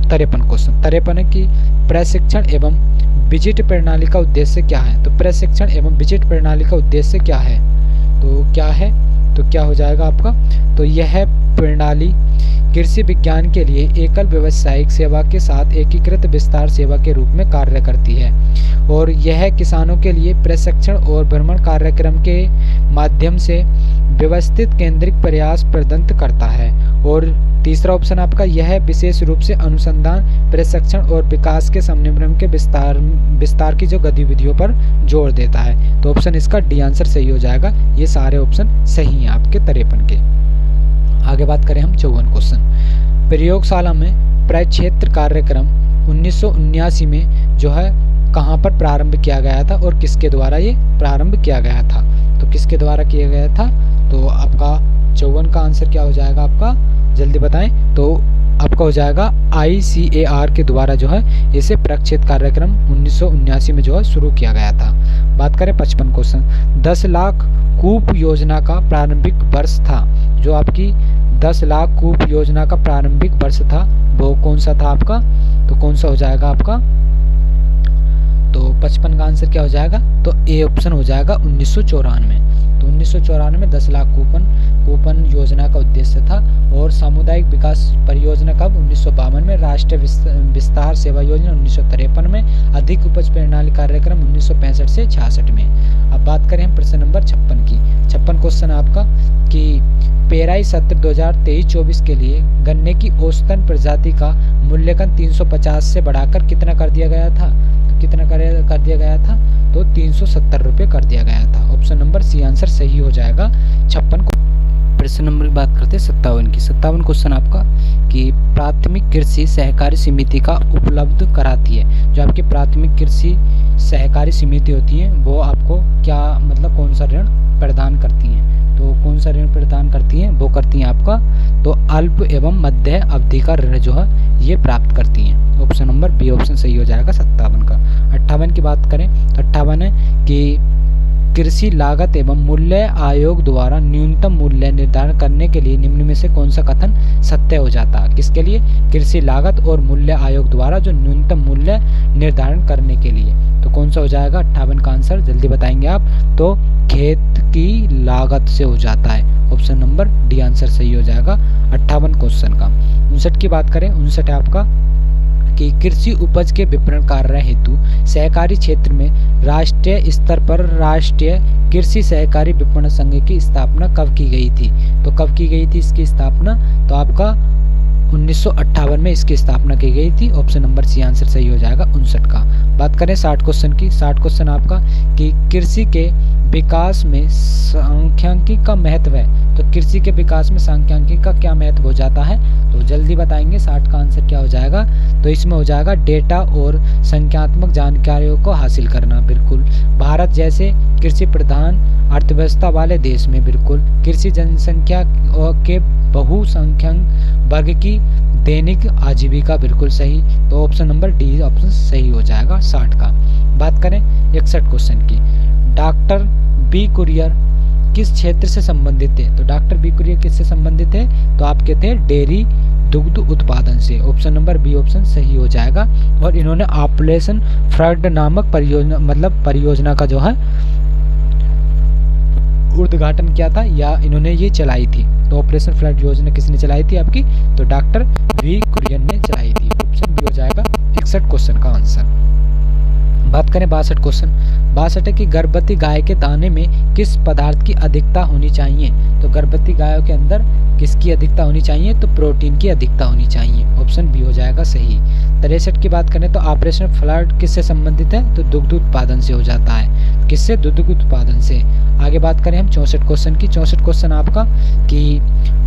53 क्वेश्चन, 53 की प्रशिक्षण एवं विजिट प्रणाली का उद्देश्य क्या है। तो प्रशिक्षण एवं विजिट प्रणाली का उद्देश्य क्या है, तो क्या है, तो क्या हो जाएगा आपका, तो यह प्रणाली कृषि विज्ञान के लिए एकल व्यावसायिक सेवा के साथ एकीकृत विस्तार सेवा के रूप में कार्य करती है। और यह किसानों के लिए प्रशिक्षण और भ्रमण कार्यक्रम के माध्यम से व्यवस्थित केंद्रित प्रयास प्रदान करता है। और तीसरा ऑप्शन आपका यह विशेष रूप से अनुसंधान, प्रशिक्षण और विकास के समन्वय के विस्तार की जो गतिविधियों पर जोर देता है। तो ऑप्शन इसका डी आंसर सही हो जाएगा। ये सारे ऑप्शन सही हैं आपके 53 के। आगे बात करें हम 54 क्वेश्चन, प्रयोगशाला में प्रक्षेत्र कार्यक्रम 1979 में जो है कहाँ पर प्रारंभ किया गया था और किसके द्वारा ये प्रारंभ किया गया था। तो किसके द्वारा किया गया था, तो आपका 54 का आंसर क्या हो जाएगा आपका, जल्दी बताएं। तो आपका हो जाएगा ICAR के द्वारा जो है इसे प्रक्षेत्र कार्यक्रम 1979 में जो है शुरू किया गया था। बात करें 55 क्वेश्चन, 10 लाख कूप योजना का प्रारंभिक वर्ष था। जो आपकी 10 लाख कूप योजना का प्रारंभिक वर्ष था वो कौन सा था आपका, तो कौन सा हो जाएगा आपका, तो 55 का आंसर क्या हो जाएगा, तो ए ऑप्शन हो जाएगा 1994। तो 1994 में 10 लाख कूपन योजना का उद्देश्य था। और सामुदायिक विकास परियोजना कब, 1952 में। राष्ट्रीय विस्तार सेवा योजना 1953 में। अधिक उपज प्रणाली कार्यक्रम 1965 से 66 में। अब बात करें हम प्रश्न नंबर 56 की। 56 क्वेश्चन आपका कि पेराई सत्र 2023-24 के लिए गन्ने की औसतन प्रजाति का मूल्यांकन 350 से बढ़ाकर कितना कर दिया गया था। तो कितना कर दिया गया था, तो 370 रुपये कर दिया गया था। ऑप्शन नंबर सी आंसर सही हो जाएगा 56 को। प्रश्न नंबर की बात करते हैं 57 की। 57 क्वेश्चन आपका कि प्राथमिक कृषि सहकारी समिति का उपलब्ध कराती है। जो आपकी प्राथमिक कृषि सहकारी समिति होती है वो आपको क्या मतलब कौन सा ऋण प्रदान करती हैं। तो कौन सा ऋण प्रदान करती हैं, वो करती हैं आपका तो अल्प एवं मध्य अवधि का ऋण जो है ये प्राप्त करती हैं। ऑप्शन नंबर बी ऑप्शन सही हो जाएगा 57 का। 58 की बात करें तो 58 है कि कृषि लागत एवं मूल्य आयोग द्वारा न्यूनतम मूल्य निर्धारण करने के लिए निम्न में से कौन सा कथन सत्य हो जाता है? किसके लिए? कृषि लागत और मूल्य आयोग द्वारा जो न्यूनतम मूल्य निर्धारण करने के लिए, तो कौन सा हो जाएगा 58 का आंसर? जल्दी बताएंगे आप। तो खेत की लागत से हो जाता है। ऑप्शन नंबर डी आंसर सही हो जाएगा 58 क्वेश्चन का। 59 की बात करें, 59 आपका कि कृषि उपज के विपणन कार्य हेतु सहकारी क्षेत्र में राष्ट्रीय स्तर पर राष्ट्रीय कृषि सहकारी विपणन संघ की स्थापना कब की गई थी? तो कब की गई थी इसकी स्थापना? तो आपका 1958 में इसकी स्थापना की गई थी। ऑप्शन नंबर सी आंसर सही हो जाएगा 59 का। बात करें 60 क्वेश्चन की। 60 क्वेश्चन आपका कि कृषि के विकास में सांख्यिकी का महत्व है। तो कृषि के विकास में सांख्यिकी का क्या महत्व हो जाता है? तो जल्दी बताएंगे। 60 का आंसर क्या हो जाएगा? तो इसमें हो जाएगा डेटा और संख्यात्मक जानकारियों को हासिल करना। बिल्कुल, भारत जैसे कृषि प्रधान अर्थव्यवस्था वाले देश में बिल्कुल कृषि जनसंख्या के बहुसंख्यक वर्ग की दैनिक आजीविका, बिल्कुल सही। तो ऑप्शन नंबर डी ऑप्शन सही हो जाएगा 60 का। बात करें 61 क्वेश्चन की। डॉक्टर बी कुरियर किस क्षेत्र से संबंधित थे? तो डॉक्टर बी कुरियर किससे संबंधित है? तो आप कहते हैं डेयरी दुग्ध उत्पादन से। ऑप्शन नंबर बी ऑप्शन सही हो जाएगा। और इन्होंने ऑपरेशन फ्लड नामक परियोजना का जो है उद्घाटन किया था, या इन्होंने ये चलाई थी। तो ऑपरेशन फ्लड योजना किसने चलाई थी आपकी? तो डॉक्टर वी कुरियन ने चलाई थी। ऑप्शन बी हो जाएगा 61 क्वेश्चन का आंसर। बात करें 62 क्वेश्चन। 62 है कि गर्भवती गाय के दाने में किस पदार्थ की अधिकता होनी चाहिए? तो गर्भवती गायों के अंदर किसकी अधिकता होनी चाहिए? तो प्रोटीन की अधिकता होनी चाहिए। ऑप्शन बी हो जाएगा सही। 63 की बात करें तो ऑपरेशन फ्लड किससे संबंधित है? तो दुग्ध उत्पादन से हो जाता है। किससे? दुग्ध उत्पादन से। आगे बात करें हम 64 क्वेश्चन की। 64 क्वेश्चन आपका कि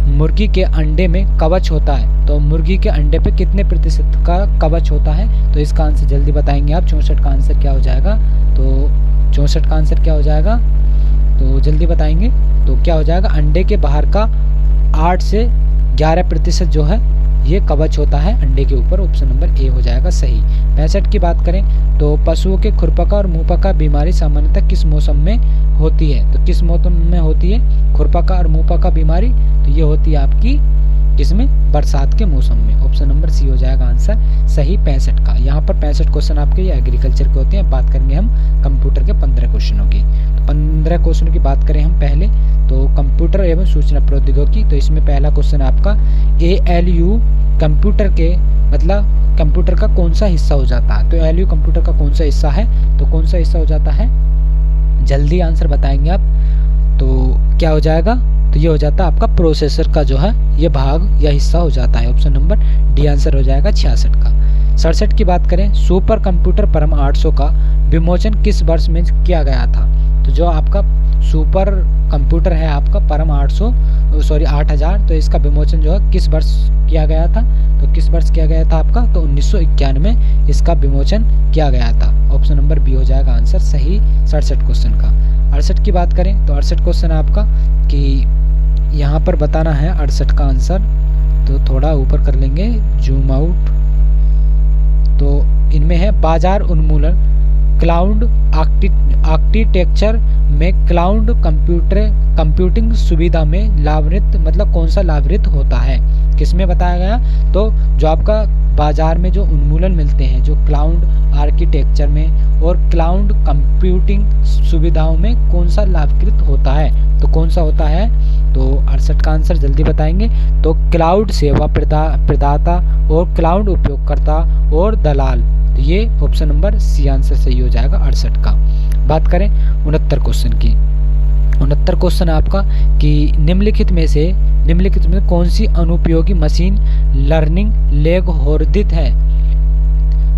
मुर्गी के अंडे में कवच होता है। तो मुर्गी के अंडे पे कितने प्रतिशत का कवच होता है? तो इसका आंसर जल्दी बताएंगे आप। 64 का आंसर क्या हो जाएगा? तो 64 का आंसर क्या हो जाएगा? तो जल्दी बताएंगे। तो क्या हो जाएगा? अंडे के बाहर का 8 से 11% जो है ये कवच होता है अंडे के ऊपर। ऑप्शन नंबर ए हो जाएगा सही। 65 की बात करें तो पशुओं के खुरपका और मुंहपका बीमारी सामान्यतः किस मौसम में होती है? तो किस मौसम में होती है खुरपका और मुंहपका बीमारी? तो ये होती है आपकी किसमें? बरसात के मौसम में। ऑप्शन नंबर सी हो जाएगा आंसर सही 65 का। यहाँ पर 65 क्वेश्चन आपके ये एग्रीकल्चर के होते हैं। बात करेंगे हम कंप्यूटर के 15 क्वेश्चनों की। तो 15 क्वेश्चनों की बात करें हम पहले तो कंप्यूटर एवं सूचना प्रौद्योगिकी। तो इसमें पहला क्वेश्चन आपका ALU कंप्यूटर के कंप्यूटर का कौन सा हिस्सा हो जाता है? तो ALU कंप्यूटर का कौन सा हिस्सा है? तो कौन सा हिस्सा हो जाता है? जल्दी आंसर बताएंगे आप। तो क्या हो जाएगा? तो ये हो जाता है आपका प्रोसेसर का जो है ये भाग या हिस्सा हो जाता है। ऑप्शन नंबर डी आंसर हो जाएगा 66 का। 67 की बात करें सुपर कंप्यूटर परम 800 का विमोचन किस वर्ष में किया गया था? तो जो आपका सुपर कंप्यूटर है आपका परम 8000, तो इसका विमोचन जो है किस वर्ष किया गया था? तो किस वर्ष किया गया था आपका? तो 1991 में इसका विमोचन किया गया था। ऑप्शन नंबर बी हो जाएगा आंसर सही 67 क्वेश्चन का। 68 की बात करें तो 68 क्वेश्चन आपका कि यहाँ पर बताना है 68 का आंसर। तो थोड़ा ऊपर कर लेंगे जूम आउट। तो इनमें है बाजार उन्मूलन क्लाउड आर्किटेक्चर में क्लाउड कंप्यूटिंग सुविधा में लाभान्वित कौन सा लाभान्वित होता है? किसमें बताया गया? तो जो आपका बाजार में जो उन्मूलन मिलते हैं जो क्लाउड आर्किटेक्चर में और क्लाउड कंप्यूटिंग सुविधाओं में कौन सा लाभकृत होता है? तो कौन सा होता है? तो 68 का आंसर जल्दी बताएंगे। तो क्लाउड सेवा प्रदाता और क्लाउड उपयोगकर्ता और दलाल। तो ये ऑप्शन नंबर सी आंसर सही हो जाएगा 68 का। बात करें 69 क्वेश्चन की। 69 क्वेश्चन आपका कि निम्नलिखित में कौन सी अनुपयोगी मशीन लर्निंग लेगोरिथम है?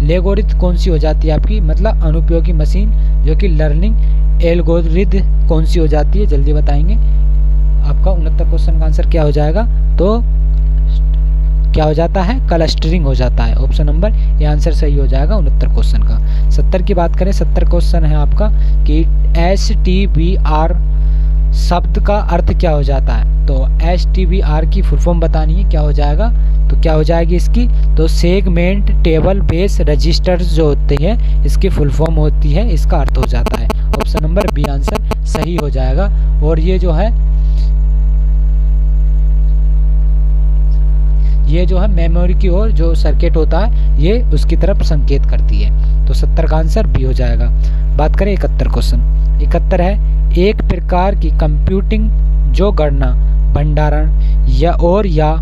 लेगोरिथम कौन सी हो जाती है आपकी? अनुपयोगी मशीन जो कि लर्निंग एल्गोरिथम कौन सी हो जाती है? जल्दी बताएंगे। आपका 69 क्वेश्चन का आंसर क्या हो जाएगा? तो क्या हो जाता है? क्लस्टरिंग हो जाता है। ऑप्शन नंबर ये आंसर सही हो जाएगा 69 क्वेश्चन का। 70 की बात करें 70 क्वेश्चन है आपका कि STBR शब्द का अर्थ क्या हो जाता है? तो STBR की फुल फॉर्म बतानी है, क्या हो जाएगा? तो क्या हो जाएगी इसकी? तो सेगमेंट टेबल बेस रजिस्टर्स जो होते हैं इसकी फुल फॉर्म होती है, इसका अर्थ हो जाता है। ऑप्शन नंबर बी आंसर सही हो जाएगा। और ये जो है मेमोरी की ओर जो सर्किट होता है ये उसकी तरफ संकेत करती है। तो 70 का आंसर बी हो जाएगा। बात करें 71 क्वेश्चन। 71 है, एक प्रकार की कंप्यूटिंग जो गणना, भंडारण या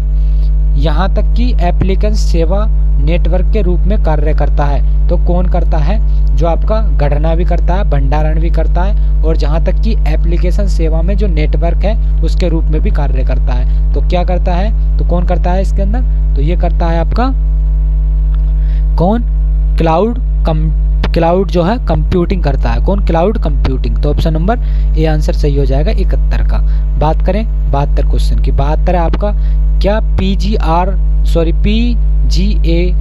यहाँ तक कि एप्लीकेशन सेवा नेटवर्क के रूप में कार्य करता है। तो कौन करता है? जो आपका गणना भी करता है, भंडारण भी करता है, और जहाँ तक कि एप्लीकेशन सेवा में जो नेटवर्क है उसके रूप में भी कार्य करता है। तो क्या करता है? तो कौन करता है इसके अंदर? तो ये करता है आपका कौन? क्लाउड जो है कंप्यूटिंग करता है। कौन? Cloud computing. तो ऑप्शन नंबर ए आंसर सही हो जाएगा 71 का। बात करें 72 क्वेश्चन की। 72 है आपका, क्या PGA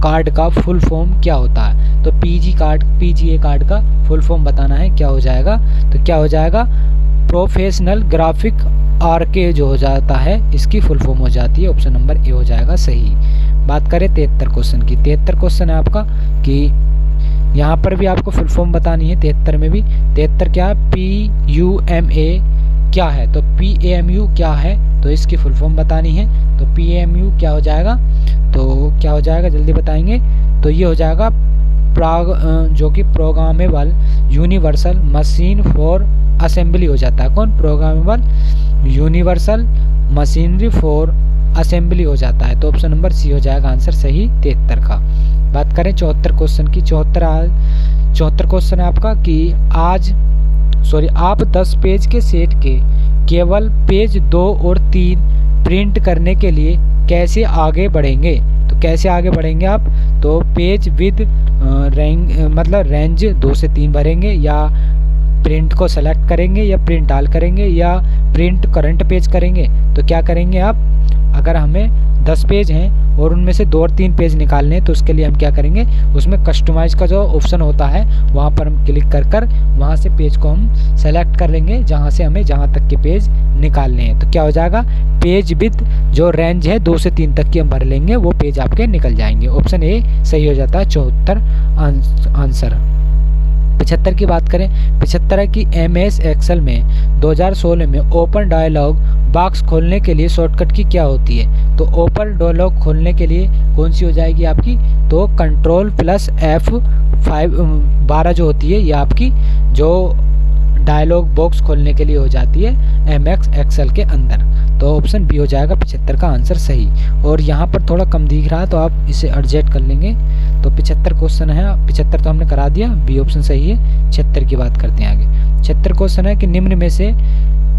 कार्ड का फुल फॉर्म क्या होता है? तो PGA कार्ड का फुल फॉर्म बताना है, क्या हो जाएगा? तो क्या हो जाएगा? प्रोफेशनल ग्राफिक आर्केड हो जाता है, इसकी फुल फॉर्म हो जाती है। ऑप्शन नंबर ए हो जाएगा सही। बात करें 73 क्वेश्चन की। 73 क्वेश्चन है आपका कि यहाँ पर भी आपको फुल फॉर्म बतानी है। 73 में भी 73 क्या है? PUMA क्या है? तो PAMU क्या है? तो इसकी फुल फॉर्म बतानी है। तो PAMU क्या हो जाएगा? तो क्या हो जाएगा जल्दी बताएंगे। तो ये हो जाएगा जो कि programmable universal machine for assembly हो जाता है। कौन? Programmable universal machinery for assembly हो जाता है। तो ऑप्शन नंबर सी हो जाएगा आंसर सही 73 का। बात करें 74 क्वेश्चन की। 74 क्वेश्चन है आपका कि आप 10 पेज के सेट के केवल पेज 2 और 3 प्रिंट करने के लिए कैसे आगे बढ़ेंगे? तो कैसे आगे बढ़ेंगे आप? तो पेज विद रेंज 2 से 3 भरेंगे, या प्रिंट को सेलेक्ट करेंगे, या प्रिंट ऑल करेंगे, या प्रिंट करंट पेज करेंगे। तो क्या करेंगे आप? अगर हमें 10 पेज हैं और उनमें से 2 और 3 पेज निकालने हैं तो उसके लिए हम क्या करेंगे? उसमें कस्टमाइज का जो ऑप्शन होता है वहाँ पर हम क्लिक कर वहाँ से पेज को हम सेलेक्ट कर लेंगे जहाँ से हमें जहाँ तक के पेज निकालने हैं। तो क्या हो जाएगा? पेज विद जो रेंज है 2 से 3 तक की हम भर लेंगे, वो पेज आपके निकल जाएंगे। ऑप्शन ए सही हो जाता है 74 आंसर। 75 की बात करें। 75 है कि MS एक्सेल में 2016 में ओपन डायलॉग बॉक्स खोलने के लिए शॉर्टकट की क्या होती है? तो ओपन डायलॉग खोलने के लिए कौन सी हो जाएगी आपकी? तो Ctrl+F12 जो होती है ये आपकी जो डायलॉग बॉक्स खोलने के लिए हो जाती है MS एक्सेल के अंदर। तो ऑप्शन बी हो जाएगा 75 का आंसर सही। और यहाँ पर थोड़ा कम दिख रहा है तो आप इसे एडजस्ट कर लेंगे। तो 75 क्वेश्चन है, 75 तो हमने करा दिया, बी ऑप्शन सही है। 76 की बात करते हैं आगे। 76 क्वेश्चन है कि निम्न में से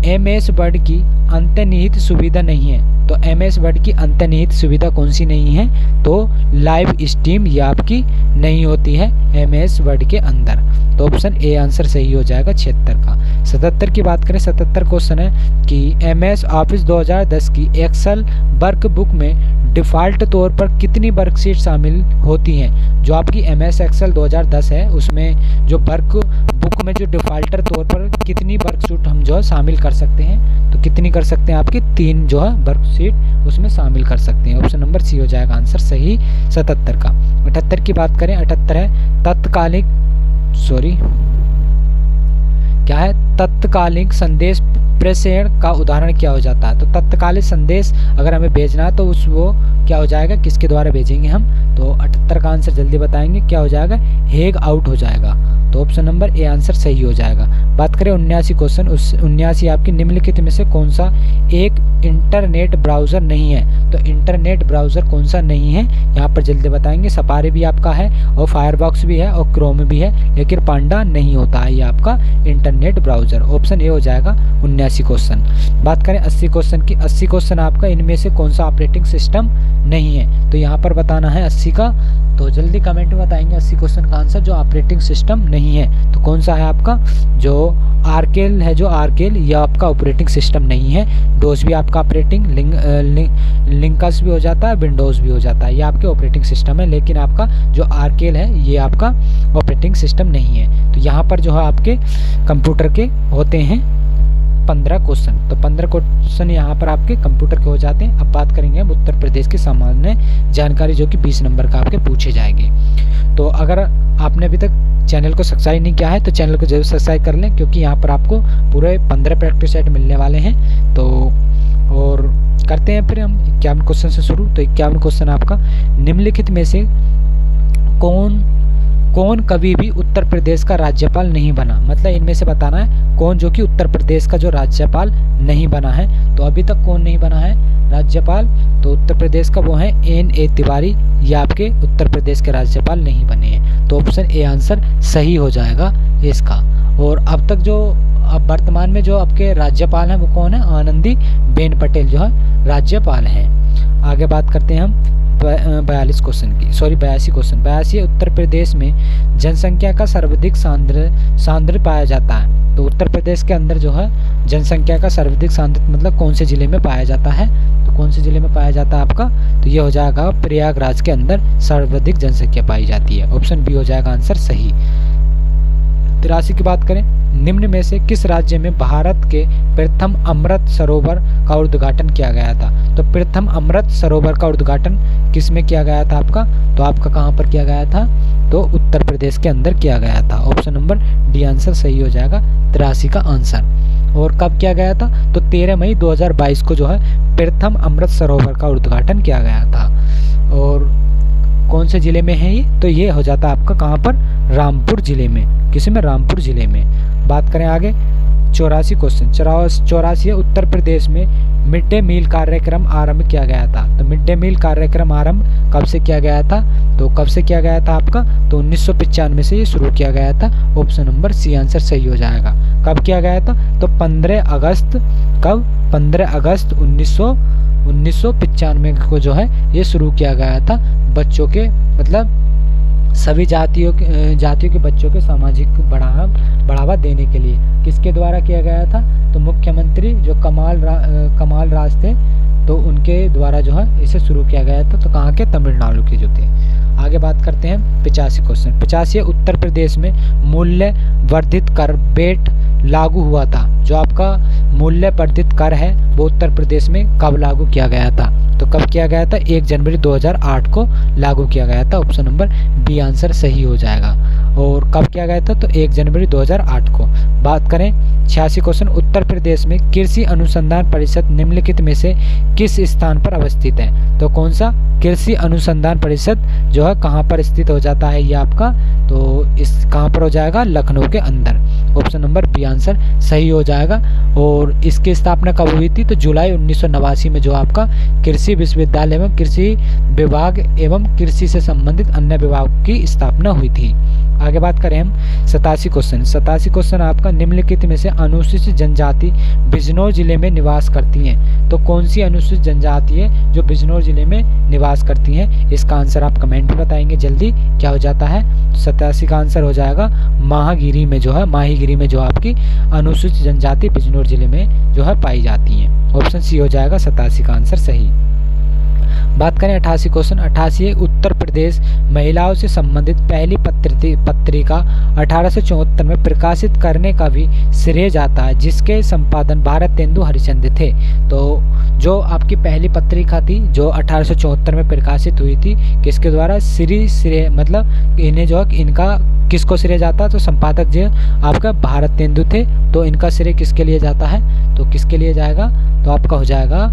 MS वर्ड की अंतर्निहित सुविधा नहीं है। तो MS वर्ड की अंतर्निहित सुविधा कौन सी नहीं है? तो लाइव स्ट्रीम ये आपकी नहीं होती है MS वर्ड के अंदर। तो ऑप्शन ए आंसर सही हो जाएगा 76 का। 77 की बात करें। 77 क्वेश्चन है कि MS ऑफिस 2010 की एक्सेल वर्कबुक में डिफ़ॉल्ट तौर पर कितनी वर्कशीट शामिल होती हैं? जो आपकी MS एक्सेल 2010 है उसमें जो वर्कबुक में जो डिफ़ॉल्टर तौर पर कितनी वर्कशीट हम जो है शामिल कर सकते हैं? तो कितनी कर सकते हैं? आपकी 3 जो है वर्कशीट उसमें शामिल कर सकते हैं। ऑप्शन नंबर सी हो जाएगा आंसर सही 77 का। 78 की बात करें। 78 है तत्कालिक संदेश प्रेषण का उदाहरण क्या हो जाता है? तो तत्कालिक संदेश अगर हमें भेजना है तो वो क्या हो जाएगा? किसके द्वारा भेजेंगे हम? तो 78 का आंसर जल्दी बताएंगे, क्या हो जाएगा? हैंग आउट हो जाएगा। तो ऑप्शन नंबर ए आंसर सही हो जाएगा। बात करें 79 क्वेश्चन। 79 आपकी निम्नलिखित में से कौन सा एक इंटरनेट ब्राउज़र नहीं है? तो इंटरनेट ब्राउज़र कौन सा नहीं है यहाँ पर जल्दी बताएंगे। सफारी भी आपका है और फायरफॉक्स भी है और क्रोम भी है, लेकिन पांडा नहीं होता है ये आपका इंटरनेट ब्राउज़र। ऑप्शन ए हो जाएगा 79 क्वेश्चन। बात करें 80 क्वेश्चन की। 80 क्वेश्चन आपका इनमें से कौन सा ऑपरेटिंग सिस्टम नहीं है? तो यहाँ पर बताना है 80 का, तो जल्दी कमेंट में बताएंगे 80 क्वेश्चन का आंसर जो ऑपरेटिंग सिस्टम नहीं है। तो कौन सा है आपका? जो आर्केल है, जो आर्केल यह आपका ऑपरेटिंग सिस्टम नहीं है। डोस भी आपका ऑपरेटिंग, लिनक्स भी हो जाता है, विंडोज़ भी हो जाता है, ये आपके ऑपरेटिंग सिस्टम है। लेकिन आपका जो आर्केल है ये आपका ऑपरेटिंग सिस्टम नहीं है। तो यहाँ पर जो है आपके कंप्यूटर के होते हैं 15 क्वेश्चन। तो 15 क्वेश्चन यहाँ पर आपके कंप्यूटर के हो जाते हैं। अब बात करेंगे हम उत्तर प्रदेश की सामान्य जानकारी, जो कि 20 नंबर का आपके पूछे जाएंगे। तो अगर आपने अभी तक चैनल को सब्सक्राइब नहीं किया है तो चैनल को जरूर सब्सक्राइब कर लें, क्योंकि यहाँ पर आपको पूरे 15 प्रैक्टिस सेट मिलने वाले हैं। तो और करते हैं फिर हम 51 क्वेश्चन से शुरू। तो 51 क्वेश्चन आपका, निम्नलिखित में से कौन कभी भी उत्तर प्रदेश का राज्यपाल नहीं बना। मतलब इनमें से बताना है कौन जो कि उत्तर प्रदेश का जो राज्यपाल नहीं बना है। तो अभी तक कौन नहीं बना है राज्यपाल, तो उत्तर प्रदेश का वो है N.A. तिवारी, ये आपके उत्तर प्रदेश के राज्यपाल नहीं बने हैं। तो ऑप्शन ए आंसर सही हो जाएगा इसका। और अब तक जो अब वर्तमान में जो आपके राज्यपाल हैं वो कौन है, आनंदी बेन पटेल जो है राज्यपाल हैं। आगे बात करते हैं हम 82 क्वेश्चन। 82 उत्तर प्रदेश में जनसंख्या का सर्वाधिक सांद्र पाया जाता है। तो उत्तर प्रदेश के अंदर जो है जनसंख्या का सर्वाधिक सांद्र मतलब कौन से जिले में पाया जाता है, तो कौन से जिले में पाया जाता है आपका, तो ये हो जाएगा प्रयागराज के अंदर सर्वाधिक जनसंख्या पाई जाती है। ऑप्शन बी हो जाएगा आंसर सही। 83 की बात करें, निम्न में से किस राज्य में भारत के प्रथम अमृत सरोवर का उद्घाटन किया गया था। तो प्रथम अमृत सरोवर का उद्घाटन किस में किया गया था आपका, तो आपका कहाँ पर किया गया था, तो उत्तर प्रदेश के अंदर किया गया था। ऑप्शन नंबर डी आंसर सही हो जाएगा 83 का आंसर। और कब किया गया था, तो 13 मई 2022 को जो है प्रथम अमृत सरोवर का उद्घाटन किया गया था। और कौन से जिले में है ये, तो ये हो जाता है आपका कहाँ पर, रामपुर जिले में। किसी में, रामपुर जिले में। बात करें आगे 84 क्वेश्चन। 84 उत्तर प्रदेश में मिड डे मील कार्यक्रम आरंभ किया गया था। तो मिड डे मील कार्यक्रम आरंभ कब से किया गया था, तो कब से किया गया था आपका, तो 1995 से ये शुरू किया गया था। ऑप्शन नंबर सी आंसर सही हो जाएगा। कब किया गया था, तो 15 अगस्त 1995 को जो है ये शुरू किया गया था। बच्चों के मतलब सभी जातियों के बच्चों के सामाजिक बढ़ावा देने के लिए किसके द्वारा किया गया था, तो मुख्यमंत्री जो कमाल राज थे, तो उनके द्वारा जो है इसे शुरू किया गया था। तो कहाँ के, तमिलनाडु के जो थे। आगे बात करते हैं 85 क्वेश्चन। 85 उत्तर प्रदेश में मूल्य वर्धित कर वेट लागू हुआ था। जो आपका मूल्य वर्धित कर है वो उत्तर प्रदेश में कब लागू किया गया था, तो कब किया गया था, 1 जनवरी 2008 को लागू किया गया था। ऑप्शन नंबर बी आंसर सही हो जाएगा। और कब किया गया था, तो 1 जनवरी 2008 को। बात करें 86 क्वेश्चन। उत्तर प्रदेश में कृषि अनुसंधान परिषद निम्नलिखित में से किस स्थान पर अवस्थित है, तो कौन सा कृषि अनुसंधान परिषद जो है कहाँ पर स्थित हो जाता है ये आपका, तो इस कहाँ पर हो जाएगा, लखनऊ के अंदर। ऑप्शन नंबर बी आंसर सही हो जाएगा। और इसकी स्थापना कब हुई थी, तो जुलाई 1989 में जो आपका कृषि विश्वविद्यालय में कृषि विभाग एवं कृषि से संबंधित अन्य विभाग की स्थापना हुई थी। आगे बात करें हम 87 क्वेश्चन। 87 क्वेश्चन आपका, निम्नलिखित में से अनुसूचित जनजाति बिजनौर जिले में निवास करती हैं। तो कौन सी अनुसूचित जनजाति है जो बिजनौर जिले में निवास करती हैं, इसका आंसर आप कमेंट में बताएंगे जल्दी क्या हो जाता है। 87 का आंसर हो जाएगा माहीगिरी में जो आपकी अनुसूचित जनजाति बिजनौर जिले में जो है पाई जाती हैं। ऑप्शन सी हो जाएगा 87 का आंसर सही। बात करें 88 क्वेश्चन। 88 उत्तर प्रदेश महिलाओं से संबंधित पहली पत्रिका 1874 में प्रकाशित करने का भी श्रेय जाता है, जिसके संपादन भारतेंदु हरिश्चंद्र थे। तो जो आपकी पहली पत्रिका थी जो 1874 में प्रकाशित हुई थी, किसके द्वारा, श्रेय मतलब इन्हें जो है इनका किसको श्रेय जाता है, तो संपादक जो आपका भारतेंदु थे। तो इनका श्रेय किसके लिए जाता है, तो किसके लिए जाएगा, तो आपका हो जाएगा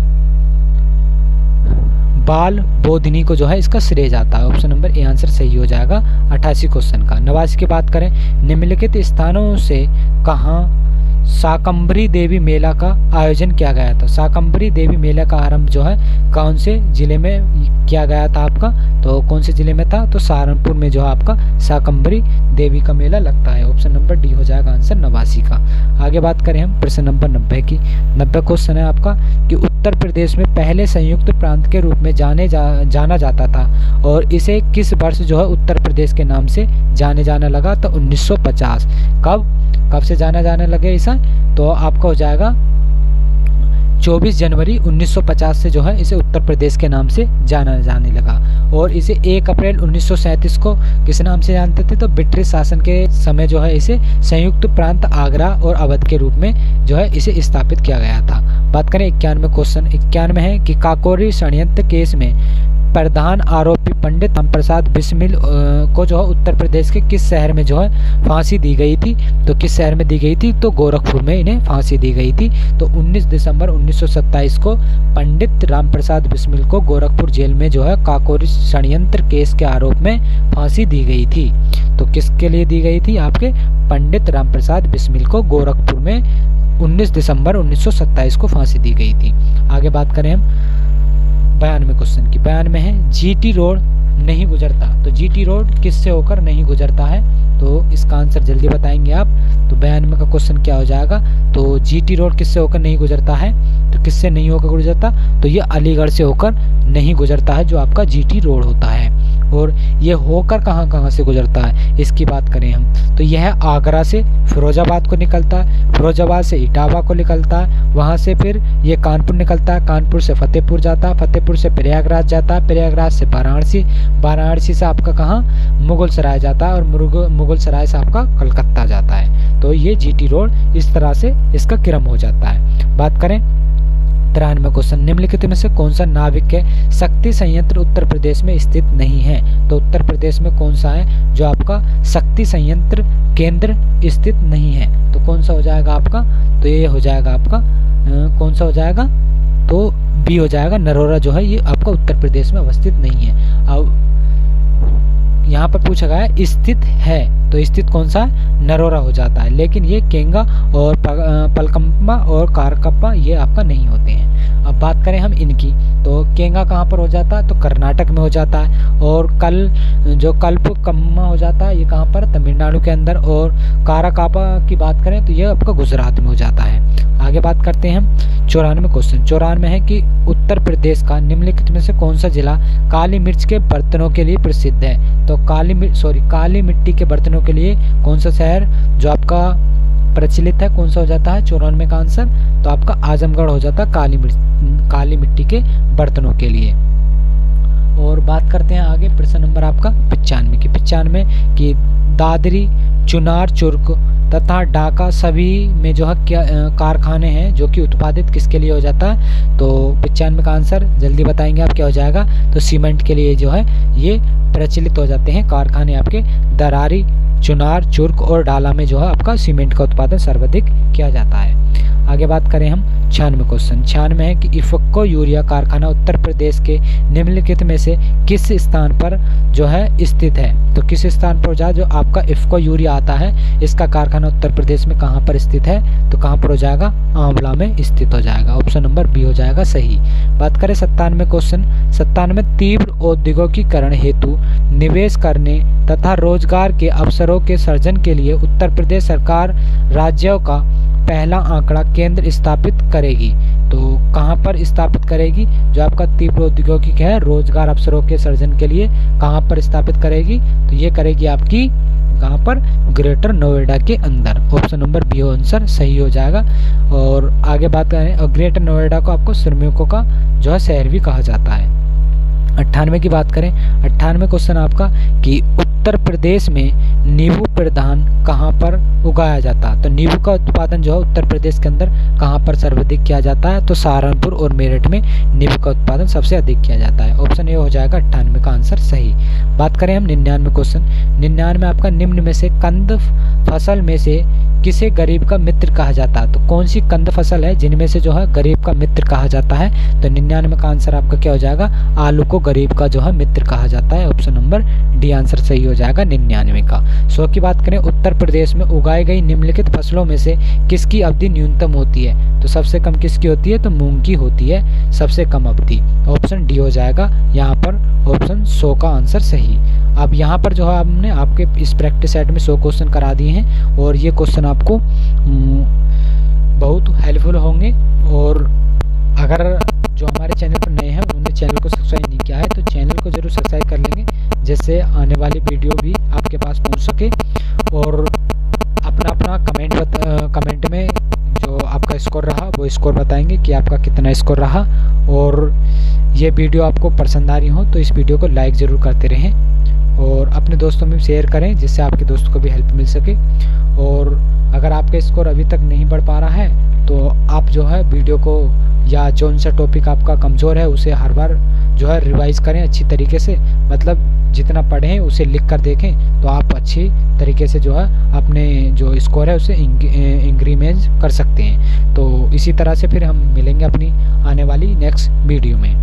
बाल बोधिनी को जो है इसका श्रेय जाता है। ऑप्शन नंबर ए आंसर सही हो जाएगा 88 क्वेश्चन का। 89 की बात करें, निम्नलिखित स्थानों से कहाँ शाकंभरी देवी मेला का आयोजन किया गया था। शाकंभरी देवी मेला का आरंभ जो है कौन से जिले में किया गया था आपका, तो कौन से जिले में था, तो सहारनपुर में जो है आपका शाकंभरी देवी का मेला लगता है। ऑप्शन नंबर डी हो जाएगा आंसर 89 का। आगे बात करें हम प्रश्न नंबर 90 की। 90 क्वेश्चन है आपका कि उत्तर प्रदेश में पहले संयुक्त प्रांत के रूप में जाना जाता था और इसे किस वर्ष जो है उत्तर प्रदेश के नाम से जाना लगा, तो 1950। कब से जाने लगे इसे, तो आपका हो जाएगा 24 जनवरी 1950 से जो है इसे उत्तर प्रदेश के नाम से जाना जाने लगा। और इसे 1 अप्रैल 1937 को किस नाम से जानते थे, तो ब्रिटिश शासन के समय जो है इसे संयुक्त प्रांत आगरा और अवध के रूप में जो है इसे स्थापित किया गया था। बात करें 91 क्वेश्चन 91 है कि काकोरी षड्यंत्र केस में प्रधान आरोपी पंडित रामप्रसाद बिस्मिल को जो है उत्तर प्रदेश के किस शहर में जो है फांसी दी गई थी, तो किस शहर में दी गई थी, तो गोरखपुर में इन्हें फांसी दी गई थी। तो 19 दिसंबर 1927 को पंडित रामप्रसाद बिस्मिल को गोरखपुर जेल में जो है काकोरी षड्यंत्र केस के आरोप में फांसी दी गई थी। तो किसके लिए दी गई थी, आपके पंडित रामप्रसाद बिस्मिल को गोरखपुर में 19 दिसंबर 1927 को फांसी दी गई थी। आगे बात करें हम 92 क्वेश्चन की। 92 है जीटी रोड नहीं गुजरता, तो जीटी रोड किससे होकर नहीं गुजरता है, तो इसका आंसर जल्दी बताएंगे आप। तो 92 का क्वेश्चन क्या हो जाएगा, तो जीटी रोड किससे होकर नहीं गुजरता है, तो किससे नहीं होकर गुजरता, तो ये अलीगढ़ से होकर नहीं गुजरता है जो आपका जीटी रोड होता है। और ये होकर कहाँ कहाँ से गुजरता है, इसकी बात करें हम, तो यह आगरा से फिरोजाबाद को निकलता है, फिरोजाबाद से इटावा को निकलता है, वहाँ से फिर ये कानपुर निकलता है, कानपुर से फतेहपुर जाता है, फतेहपुर से प्रयागराज जाता है, प्रयागराज से वाराणसी, वाराणसी से आपका कहाँ मुगल सराय जाता है, और मुगल सराय से आपका कलकत्ता जाता है। तो ये जीटी रोड इस तरह से इसका क्रम हो जाता है। बात करें 93 क्वेश्चन, निम्नलिखित में से कौन सा नाविक शक्ति संयंत्र उत्तर प्रदेश में स्थित नहीं है, तो उत्तर प्रदेश में कौन सा है जो आपका शक्ति संयंत्र केंद्र स्थित नहीं है, तो कौन सा हो जाएगा आपका, तो ये हो जाएगा आपका कौन सा हो जाएगा, तो बी हो जाएगा, नरोरा जो है ये आपका उत्तर प्रदेश में अवस्थित नहीं है। अब यहाँ पर पूछा गया है स्थित है, तो स्थित कौन सा है, नरोरा हो जाता है, लेकिन ये केंगा और पलकम्पा और कारकप्पा ये आपका नहीं होते हैं। अब बात करें हम इनकी, तो केंगा कहाँ पर हो जाता है, तो कर्नाटक में हो जाता है, और कल्पकम्मा हो जाता है ये कहाँ पर, तमिलनाडु के अंदर, और काराकापा की बात करें तो ये आपका गुजरात में हो जाता है। आगे बात करते हैं हम 94 क्वेश्चन, 94 है कि उत्तर प्रदेश का निम्नलिखित में से कौन सा जिला काली मिर्च के बर्तनों के लिए प्रसिद्ध है, तो काली मिट्टी के बर्तनों के लिए कौन सा शहर जो आपका प्रचलित है, कौन सा हो जाता है 94 का आंसर, तो आपका आजमगढ़ हो जाता है काली मिट्टी के बर्तनों के लिए। और बात करते हैं आगे प्रश्न नंबर आपका 95 की। 95 की दादरी, चुनार, चुर्क तथा ढाका सभी में जो है क्या कारखाने हैं जो कि उत्पादित किसके लिए हो जाता है, तो 95 का आंसर जल्दी बताएंगे आप क्या हो जाएगा, तो सीमेंट के लिए जो है ये प्रचलित हो जाते हैं कारखाने आपके दरारी, चुनार, चुर्क और डाला में जो है आपका सीमेंट का उत्पादन सर्वाधिक किया जाता है। आगे बात करें हम 96 क्वेश्चन, 96 है कि इफको यूरिया कारखाना उत्तर प्रदेश के निम्नलिखित में से किस स्थान पर जो है स्थित है, तो किस स्थान पर जो आपका इफको यूरिया आता है इसका कारखाना उत्तर प्रदेश में कहाँ पर स्थित है, तो कहाँ पर हो जाएगा, आंवला में स्थित हो जाएगा, ऑप्शन नंबर बी हो जाएगा सही। बात करें 97 क्वेश्चन, 97 तीव्र औद्योगिकीकरण हेतु निवेश करने तथा रोजगार के अवसरों के सृजन के लिए उत्तर प्रदेश सरकार राज्यों का पहला आंकड़ा केंद्र स्थापित करेगी, तो कहाँ पर स्थापित करेगी, जो आपका तीव्र औद्योगिक है रोजगार अवसरों के सृजन के लिए कहाँ पर स्थापित करेगी, तो ये करेगी आपकी कहाँ पर, ग्रेटर नोएडा के अंदर, ऑप्शन नंबर बी आंसर सही हो जाएगा। और आगे बात करें, और ग्रेटर नोएडा को आपको श्रमिकों का जो है शहर भी कहा जाता है। 98 की बात करें, 98 क्वेश्चन आपका कि उत्तर प्रदेश में नींबू प्रधान कहाँ पर उगाया जाता है, तो नींबू का उत्पादन जो है उत्तर प्रदेश के अंदर कहाँ पर सर्वाधिक किया जाता है, तो सहारनपुर और मेरठ में नींबू का उत्पादन सबसे अधिक किया जाता है, ऑप्शन ए हो जाएगा 98 का आंसर सही। बात करें हम 99 क्वेश्चन, 99 आपका निम्न में से कंद फसल में से किसे गरीब का मित्र कहा जाता है, तो कौन सी कंद फसल है जिनमें से जो है गरीब का मित्र कहा जाता है, तो 99 का आंसर आपका क्या हो जाएगा, आलू को गरीब का जो है मित्र कहा जाता है, ऑप्शन नंबर डी आंसर सही हो जाएगा 99 का। 100 की बात करें, उत्तर प्रदेश में उगाई गई निम्नलिखित फसलों में से किसकी अवधि न्यूनतम होती है, तो सबसे कम किसकी होती है, तो मूंग की होती है सबसे कम अवधि, ऑप्शन डी हो जाएगा यहाँ पर ऑप्शन 100 का आंसर सही। अब यहाँ पर जो है हमने आपके इस प्रैक्टिस सेट में 100 क्वेश्चन करा दिए हैं और ये क्वेश्चन आपको बहुत हेल्पफुल होंगे। और अगर जो हमारे चैनल पर नए हैं उन्होंने चैनल को सब्सक्राइब नहीं किया है तो चैनल को जरूर सब्सक्राइब कर लेंगे, जिससे आने वाली वीडियो भी आपके पास पहुंच सके। और अपना कमेंट में जो आपका स्कोर रहा वो वो स्कोर बताएंगे कि आपका कितना स्कोर रहा। और ये वीडियो आपको पसंद आ रही हो तो इस वीडियो को लाइक ज़रूर करते रहें और अपने दोस्तों में शेयर करें, जिससे आपके दोस्तों को भी हेल्प मिल सके। और अगर आपका स्कोर अभी तक नहीं बढ़ पा रहा है तो आप जो है वीडियो को या जौन सा टॉपिक आपका कमज़ोर है उसे हर बार जो है रिवाइज़ करें अच्छी तरीके से, मतलब जितना पढ़ें उसे लिख कर देखें तो आप अच्छी तरीके से जो है अपने जो स्कोर है उसे इंक्रीमेंट कर सकते हैं। तो इसी तरह से फिर हम मिलेंगे अपनी आने वाली नेक्स्ट वीडियो में।